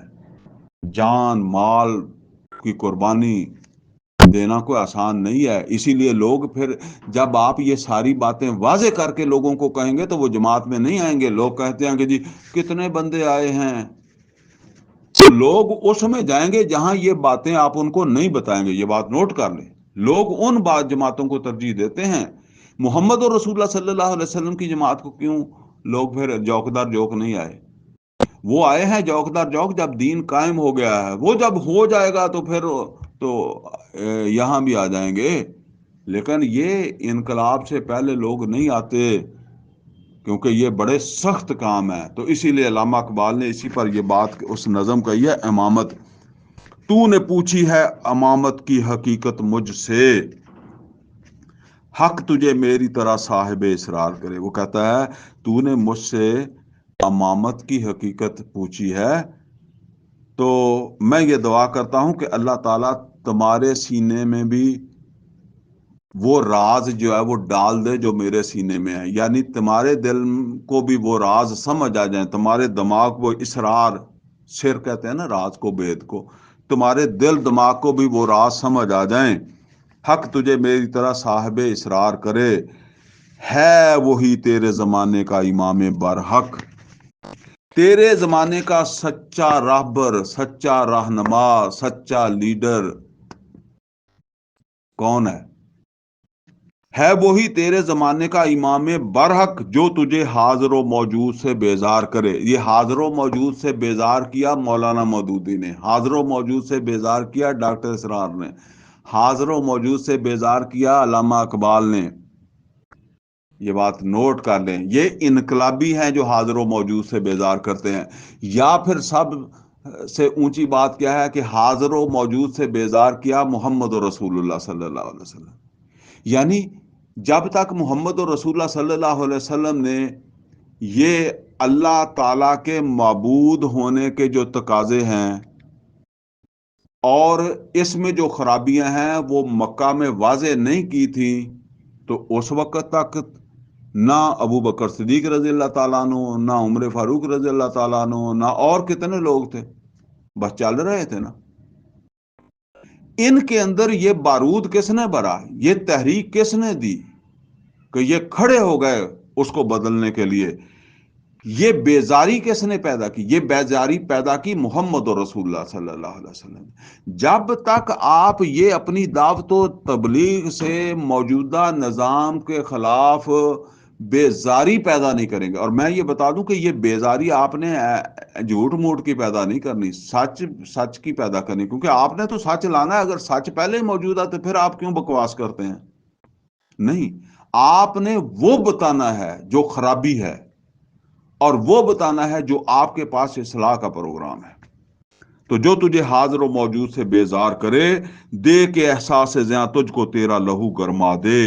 جان مال کی قربانی، دینا کوئی آسان نہیں ہے. اسی لیے لوگ پھر جب آپ یہ ساری باتیں واضح کر کے لوگوں کو کہیں گے تو وہ جماعت میں نہیں آئیں گے. لوگ کہتے ہیں کہ جی کتنے بندے آئے ہیں، تو لوگ اس میں جائیں گے جہاں یہ باتیں آپ ان کو نہیں بتائیں گے. یہ بات نوٹ کر لیں. لوگ ان جماعتوں کو ترجیح دیتے ہیں. محمد اور رسول اللہ صلی اللہ علیہ وسلم کی جماعت کو کیوں لوگ پھر جوکدار جوک نہیں آئے؟ وہ آئے ہیں جوکدار جوک جب دین قائم ہو گیا ہے. وہ جب ہو جائے گا تو پھر تو یہاں بھی آ جائیں گے. لیکن یہ انقلاب سے پہلے لوگ نہیں آتے، کیونکہ یہ بڑے سخت کام ہے. تو اسی لیے علامہ اقبال نے اسی پر یہ بات اس نظم کہی ہے، امامت تو نے پوچھی ہے امامت کی حقیقت مجھ سے، حق تجھے میری طرح صاحب اسرار کرے. وہ کہتا ہے تو نے مجھ سے امامت کی حقیقت پوچھی ہے تو میں یہ دعا کرتا ہوں کہ اللہ تعالیٰ تمہارے سینے میں بھی وہ راز جو ہے وہ ڈال دے جو میرے سینے میں ہے. یعنی تمہارے دل کو بھی وہ راز سمجھ آ جائیں، تمہارے دماغ کو اسرار، سر کہتے ہیں نا راز کو، بید کو، تمہارے دل دماغ کو بھی وہ راز سمجھ آ جائیں. حق تجھے میری طرح صاحب اسرار کرے، ہے وہی تیرے زمانے کا امام برحق، تیرے زمانے کا سچا راہبر، سچا رہنما، سچا لیڈر کون ہے وہی تیرے زمانے کا امام برحق جو تجھے حاضر و موجود سے بیزار کرے. یہ حاضر و موجود سے بیزار کیا مولانا مودودی نے، حاضر و موجود سے بیزار کیا ڈاکٹر اسرار نے، حاضر و موجود سے بیزار کیا علامہ اقبال نے. یہ بات نوٹ کر لیں. یہ انقلابی ہیں جو حاضر و موجود سے بیزار کرتے ہیں. یا پھر سب سے اونچی بات کیا ہے کہ حاضر و موجود سے بیزار کیا محمد رسول اللہ صلی اللہ علیہ وسلم. یعنی جب تک محمد رسول اللہ صلی اللہ علیہ وسلم نے یہ اللہ تعالیٰ کے معبود ہونے کے جو تقاضے ہیں اور اس میں جو خرابیاں ہیں وہ مکہ میں واضح نہیں کی تھی، تو اس وقت تک نہ ابو بکر صدیق رضی اللہ تعالیٰ عنہ، نہ عمر فاروق رضی اللہ تعالیٰ عنہ، نہ اور کتنے لوگ تھے، بس چل رہے تھے نا. ان کے اندر یہ بارود کس نے بھرا، یہ تحریک کس نے دی کہ یہ کھڑے ہو گئے اس کو بدلنے کے لیے؟ یہ بیزاری کس نے پیدا کی؟ یہ بیزاری پیدا کی محمد رسول اللہ صلی اللہ علیہ وسلم. جب تک آپ یہ اپنی دعوت و تبلیغ سے موجودہ نظام کے خلاف بیزاری پیدا نہیں کریں گے، اور میں یہ بتا دوں کہ یہ بیزاری آپ نے جھوٹ موٹ کی پیدا نہیں کرنی، سچ کی پیدا کرنی، کیونکہ آپ نے تو سچ لانا ہے. اگر سچ پہلے ہی موجود ہے تو پھر آپ کیوں بکواس کرتے ہیں؟ نہیں، آپ نے وہ بتانا ہے جو خرابی ہے، اور وہ بتانا ہے جو آپ کے پاس اصلاح کا پروگرام ہے. تو جو تجھے حاضر و موجود سے بیزار کرے، دے کے احساس زیاں تجھ کو تیرا لہو گرما دے.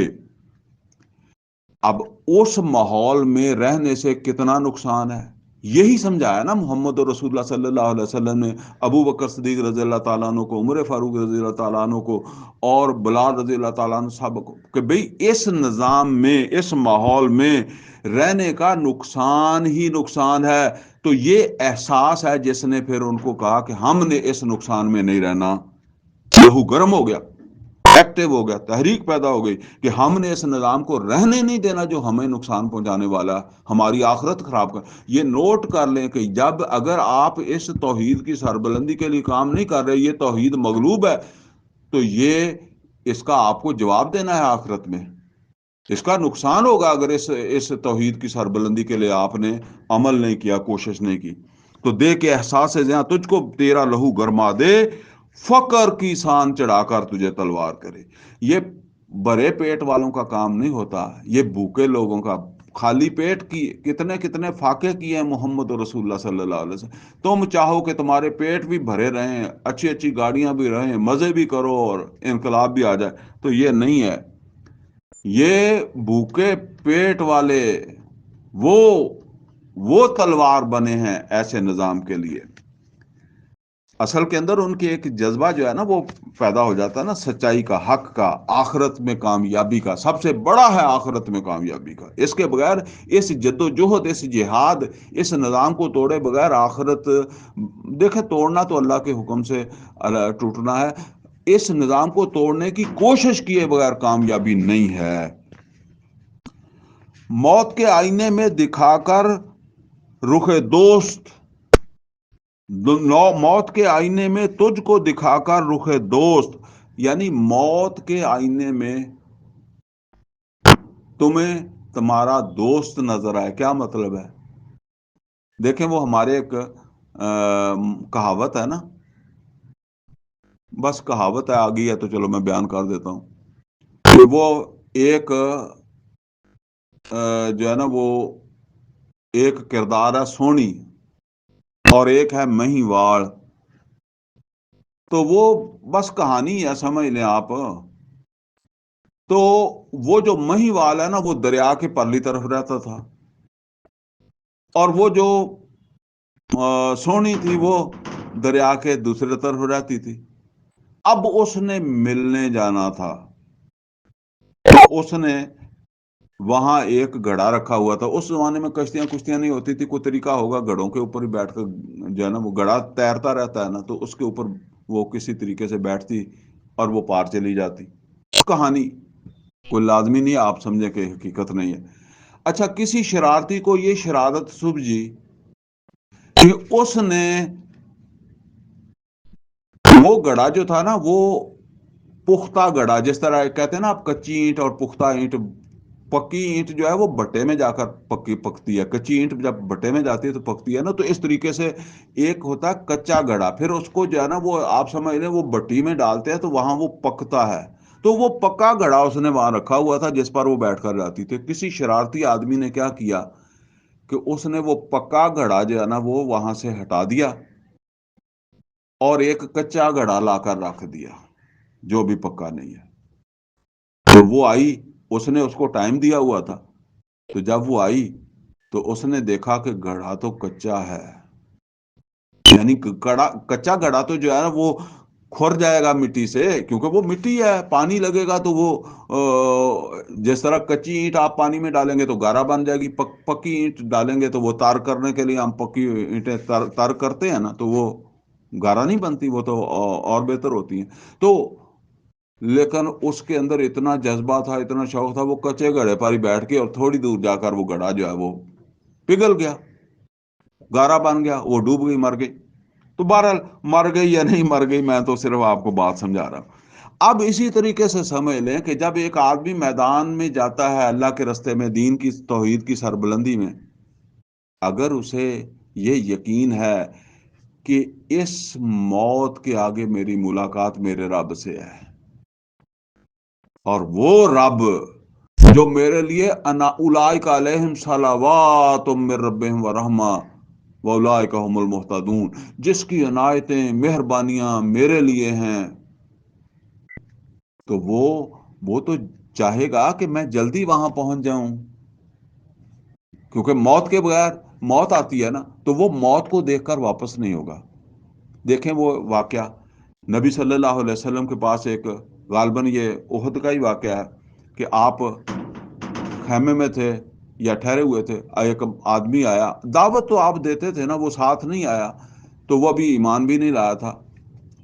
اب اس ماحول میں رہنے سے کتنا نقصان ہے یہی سمجھایا نا محمد رسول اللہ صلی اللہ علیہ وسلم نے ابو بکر صدیق رضی اللہ تعالیٰ عنہ کو، عمر فاروق رضی اللہ تعالیٰ عنہ کو، اور بلال رضی اللہ تعالیٰ عنہ سب کو، کہ بھئی اس نظام میں، اس ماحول میں رہنے کا نقصان ہی نقصان ہے. تو یہ احساس ہے جس نے پھر ان کو کہا کہ ہم نے اس نقصان میں نہیں رہنا. لہو گرم ہو گیا، ایکٹیو ہو گیا، تحریک پیدا ہو گئی کہ ہم نے اس نظام کو رہنے نہیں دینا جو ہمیں نقصان پہنچانے والا، ہماری آخرت خراب کر. یہ نوٹ کر لیں کہ جب اگر آپ اس توحید کی سربلندی کے لیے کام نہیں کر رہے، یہ توحید مغلوب ہے، تو یہ اس کا آپ کو جواب دینا ہے آخرت میں. اس کا نقصان ہوگا اگر اس توحید کی سربلندی کے لیے آپ نے عمل نہیں کیا، کوشش نہیں کی. تو دے کے احساس جہاں تجھ کو تیرا لہو گرما دے، فقر کی سان چڑھا کر تجھے تلوار کرے. یہ بڑے پیٹ والوں کا کام نہیں ہوتا، یہ بھوکے لوگوں کا. خالی پیٹ کی کتنے فاقے کیے ہیں محمد رسول اللہ صلی اللہ علیہ وسلم. تم چاہو کہ تمہارے پیٹ بھی بھرے رہیں، اچھی اچھی گاڑیاں بھی رہیں، مزے بھی کرو اور انقلاب بھی آ جائے، تو یہ نہیں ہے. یہ بھوکے پیٹ والے وہ تلوار بنے ہیں ایسے نظام کے لیے. اصل کے اندر ان کی ایک جذبہ جو ہے نا وہ پیدا ہو جاتا ہے نا، سچائی کا، حق کا، آخرت میں کامیابی کا. سب سے بڑا ہے آخرت میں کامیابی کا. اس کے بغیر، اس جد و جہد، اس جہاد، اس نظام کو توڑے بغیر آخرت دیکھیں توڑنا تو اللہ کے حکم سے ٹوٹنا ہے. اس نظام کو توڑنے کی کوشش کیے بغیر کامیابی نہیں ہے۔ موت کے آئینے میں دکھا کر رخ دوست، موت کے آئینے میں تجھ کو دکھا کر رخ دوست، یعنی موت کے آئینے میں تمہیں تمہارا دوست نظر آئے۔ کیا مطلب ہے؟ دیکھیں وہ ہمارے ایک کہاوت ہے نا، بس کہاوت ہے، آ گئی ہے تو چلو میں بیان کر دیتا ہوں کہ وہ ایک جو ہے نا وہ ایک کردار ہے سونی اور ایک ہے مہی واڑ، تو وہ بس کہانی ہے، سمجھ لیں آپ۔ تو وہ جو مہی وال ہے نا وہ دریا کے پرلی طرف رہتا تھا، اور وہ جو سونی تھی وہ دریا کے دوسرے طرف رہتی تھی۔ اب اس نے ملنے جانا تھا، اس نے وہاں ایک گھڑا رکھا ہوا تھا۔ اس زمانے میں کشتیاں نہیں ہوتی تھی، کوئی طریقہ ہوگا گھڑوں کے اوپر ہی بیٹھ کر جو ہے نا وہ گھڑا تیرتا رہتا ہے نا، تو اس کے اوپر وہ کسی طریقے سے بیٹھتی اور وہ پار چلی جاتی۔ کہانی کوئی لازمی نہیں آپ سمجھیں کہ حقیقت نہیں ہے۔ اچھا، کسی شرارتی کو یہ شرارت سبجی کہ اس نے وہ گڑا جو تھا نا وہ پختہ گڑا، جس طرح کہتے ہیں نا آپ کچی اینٹ اور پختہ اینٹ، پکی اینٹ جو ہے وہ بٹے میں جا کر پکتی ہے، کچی اینٹ جب بٹے میں جاتی ہے تو پکتی ہے نا، تو اس طریقے سے ایک ہوتا ہے کچا گڑا، پھر اس کو جو ہے نا وہ آپ سمجھ لیں وہ بٹی میں ڈالتے ہیں تو وہاں وہ پکتا ہے، تو وہ پکا گڑا اس نے وہاں رکھا ہوا تھا جس پر وہ بیٹھ کر جاتی تھی۔ کسی شرارتی آدمی نے کیا کیا کہ اس نے وہ پکا گھڑا جو ہے نا وہ وہاں سے ہٹا دیا اور ایک کچا گھڑا لا کر رکھ دیا جو بھی پکا نہیں ہے۔ تو وہ آئی، اس نے اس کو ٹائم دیا ہوا تھا، تو جب وہ آئی تو اس نے دیکھا کہ گھڑا تو کچا ہے، یعنی کچا گھڑا تو جو ہے نا وہ کھر جائے گا مٹی سے، کیونکہ وہ مٹی ہے، پانی لگے گا تو وہ جس طرح کچی اینٹ آپ پانی میں ڈالیں گے تو گارا بن جائے گی، پکی اینٹ ڈالیں گے تو وہ تار کرنے کے لیے ہم پکی اینٹیں تار کرتے ہیں نا، تو وہ گارا نہیں بنتی، وہ تو اور بہتر ہوتی ہیں۔ تو لیکن اس کے اندر اتنا جذبہ تھا، اتنا شوق تھا، وہ کچے گھڑے پر ہی بیٹھ کے اور تھوڑی دور جا کر وہ گھڑا جو ہے وہ پگھل گیا، گارا بن گیا، وہ ڈوب گئی، مر گئی۔ تو بہرحال مر گئی یا نہیں مر گئی، میں تو صرف آپ کو بات سمجھا رہا ہوں۔ اب اسی طریقے سے سمجھ لیں کہ جب ایک آدمی میدان میں جاتا ہے اللہ کے رستے میں، دین کی توحید کی سربلندی میں، اگر اسے یہ یقین ہے کہ اس موت کے آگے میری ملاقات میرے رب سے ہے، اور وہ رب جو میرے لیے اولئک علیہم صلوات من ربہم ورحمہ واولئک هم المہتدون، جس کی عنایتیں مہربانیاں میرے لیے ہیں، تو وہ تو چاہے گا کہ میں جلدی وہاں پہنچ جاؤں، کیونکہ موت کے بغیر موت آتی ہے نا، تو وہ موت کو دیکھ کر واپس نہیں ہوگا۔ دیکھیں وہ واقعہ نبی صلی اللہ علیہ وسلم کے پاس ایک غالباً یہ احد کا ہی واقعہ ہے کہ آپ خیمے میں تھے یا ٹھہرے ہوئے تھے، ایک آدمی آیا، دعوت تو آپ دیتے تھے نا، وہ ساتھ نہیں آیا، تو وہ ابھی ایمان بھی نہیں لایا تھا،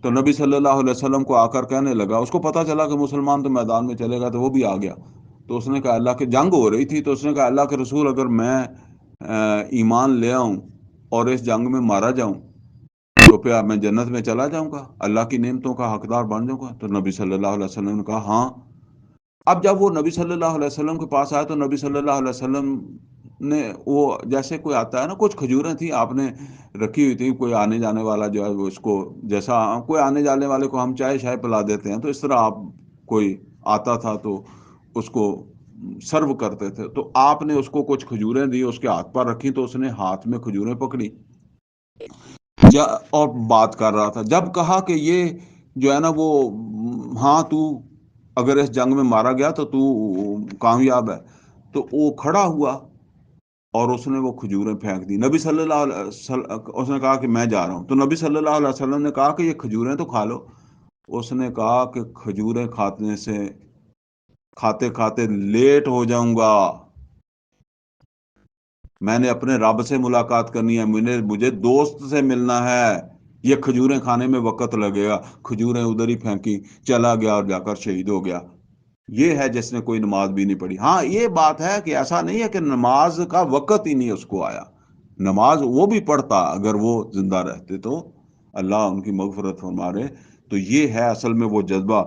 تو نبی صلی اللہ علیہ وسلم کو آ کر کہنے لگا، اس کو پتا چلا کہ مسلمان تو میدان میں چلے گا، تو وہ بھی آ گیا، تو اس نے کہا اللہ کے جنگ ہو رہی تھی، تو اس نے کہا اللہ کے رسول اگر میں ایمان لے آؤں اور اس جنگ میں مارا جاؤں تو پھر میں جنت میں چلا جاؤں گا، اللہ کی نعمتوں کا حقدار بن جاؤں گا؟ تو نبی صلی اللہ علیہ وسلم نے کہا ہاں۔ اب جب وہ نبی صلی اللہ علیہ وسلم کے پاس آیا تو نبی صلی اللہ علیہ وسلم نے وہ جیسے کوئی آتا ہے نا، کچھ کھجوریں تھیں آپ نے رکھی ہوئی تھی، کوئی آنے جانے والا جو ہے وہ اس کو، جیسا کوئی آنے جانے والے کو ہم چائے شائے پلا دیتے ہیں، تو اس طرح آپ کوئی آتا تھا تو اس کو سرو کرتے تھے، تو آپ نے اس کو کچھ کھجوریں دی، اس کے ہاتھ پر رکھی، تو اس نے ہاتھ میں کھجوریں پکڑی اور بات کر رہا تھا۔ جب کہا کہ یہ جو ہے نا وہ ہاں تو اگر اس جنگ میں مارا گیا تو کامیاب ہے، تو وہ کھڑا ہوا اور اس نے وہ کھجوریں پھینک دی۔ نبی صلی اللہ علیہ وسلم اس نے کہا کہ میں جا رہا ہوں، تو نبی صلی اللہ علیہ وسلم نے کہا کہ یہ کھجوریں تو کھا لو۔ اس نے کہا کہ کھجوریں کھاتے کھاتے لیٹ ہو جاؤں گا، میں نے اپنے رب سے ملاقات کرنی ہے، مجھے دوست سے ملنا ہے، یہ کھجوریں کھانے میں وقت لگے گا، کھجوریں ادھر ہی پھینکی، چلا گیا اور جا کر شہید ہو گیا۔ یہ ہے جس نے کوئی نماز بھی نہیں پڑھی۔ ہاں یہ بات ہے کہ ایسا نہیں ہے کہ نماز کا وقت ہی نہیں اس کو آیا، نماز وہ بھی پڑھتا اگر وہ زندہ رہتے تو، اللہ ان کی مغفرت فرمائے۔ تو یہ ہے اصل میں وہ جذبہ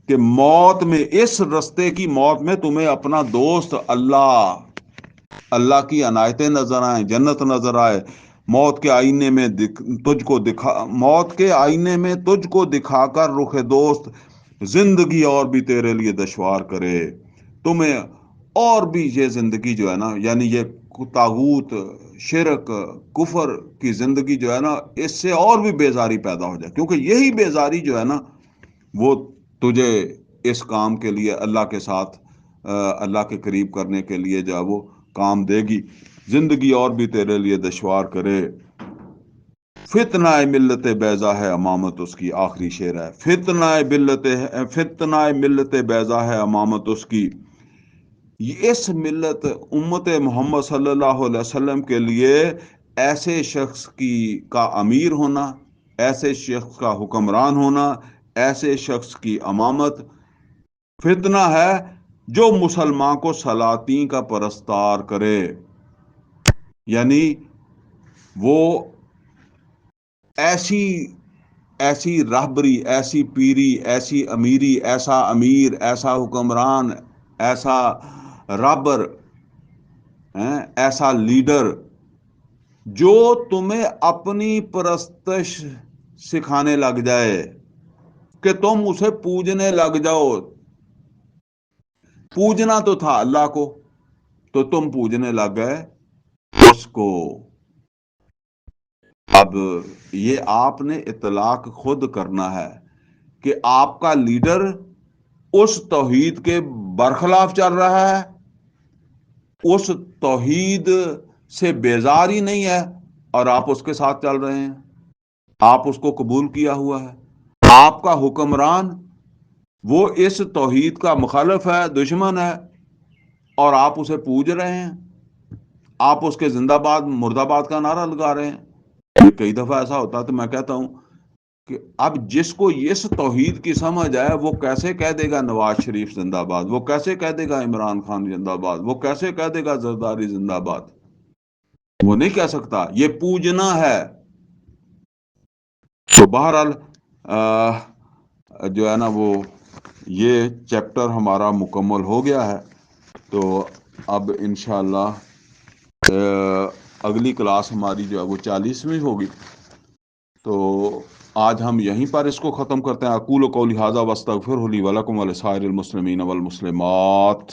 کہ موت میں، اس رستے کی موت میں تمہیں اپنا دوست اللہ کی عنایتیں نظر آئیں، جنت نظر آئے، موت کے آئینے میں موت کے آئینے میں تجھ کو دکھا کر رخ دوست زندگی اور بھی تیرے لیے دشوار کرے تمہیں، اور بھی یہ زندگی جو ہے نا، یعنی یہ طاغوت، شرک، کفر کی زندگی جو ہے نا، اس سے اور بھی بیزاری پیدا ہو جائے، کیونکہ یہی بیزاری جو ہے نا وہ تجھے اس کام کے لیے اللہ کے ساتھ اللہ کے قریب کرنے کے لیے جو ہے وہ کام دے گی، زندگی اور بھی تیرے لیے دشوار کرے۔ فتنہ ملت بیضا ہے امامت اس کی، آخری شعر ہے، فتنہ ملت بیضا ہے امامت اس کی۔ اس ملت امت محمد صلی اللہ علیہ وسلم کے لیے ایسے شخص کا امیر ہونا، ایسے شخص کا حکمران ہونا، ایسے شخص کی امامت فتنہ ہے جو مسلمان کو سلاطین کا پرستار کرے، یعنی وہ ایسی رہبری، ایسی پیری، ایسی امیری، ایسا امیر، ایسا حکمران، ایسا رہبر، ایسا لیڈر جو تمہیں اپنی پرستش سکھانے لگ جائے کہ تم اسے پوجنے لگ جاؤ۔ پوجنا تو تھا اللہ کو، تو تم پوجنے لگ گئے اس کو۔ اب یہ آپ نے اطلاق خود کرنا ہے کہ آپ کا لیڈر اس توحید کے برخلاف چل رہا ہے، اس توحید سے بیزار ہی نہیں ہے، اور آپ اس کے ساتھ چل رہے ہیں، آپ اس کو قبول کیا ہوا ہے۔ آپ کا حکمران وہ اس توحید کا مخالف ہے، دشمن ہے، اور آپ اسے پوج رہے ہیں، آپ اس کے زندہ باد مرد آباد کا نعرہ لگا رہے ہیں۔ کئی دفعہ ایسا ہوتا ہے تو میں کہتا ہوں کہ اب جس کو اس توحید کی سمجھ آئے وہ کیسے کہہ دے گا نواز شریف زندہ باد، وہ کیسے کہہ دے گا عمران خان زندہ باد، وہ کیسے کہہ دے گا زرداری زندہ باد؟ وہ نہیں کہہ سکتا، یہ پوجنا ہے۔ تو بہرحال جو ہے نا وہ یہ چیپٹر ہمارا مکمل ہو گیا ہے، تو اب انشاءاللہ اگلی کلاس ہماری جو ہے وہ 40ویں ہوگی۔ تو آج ہم یہیں پر اس کو ختم کرتے ہیں۔ اقول قولی ھذا واستغفرہ لی ولکم ولسائر المسلمین والمسلمات۔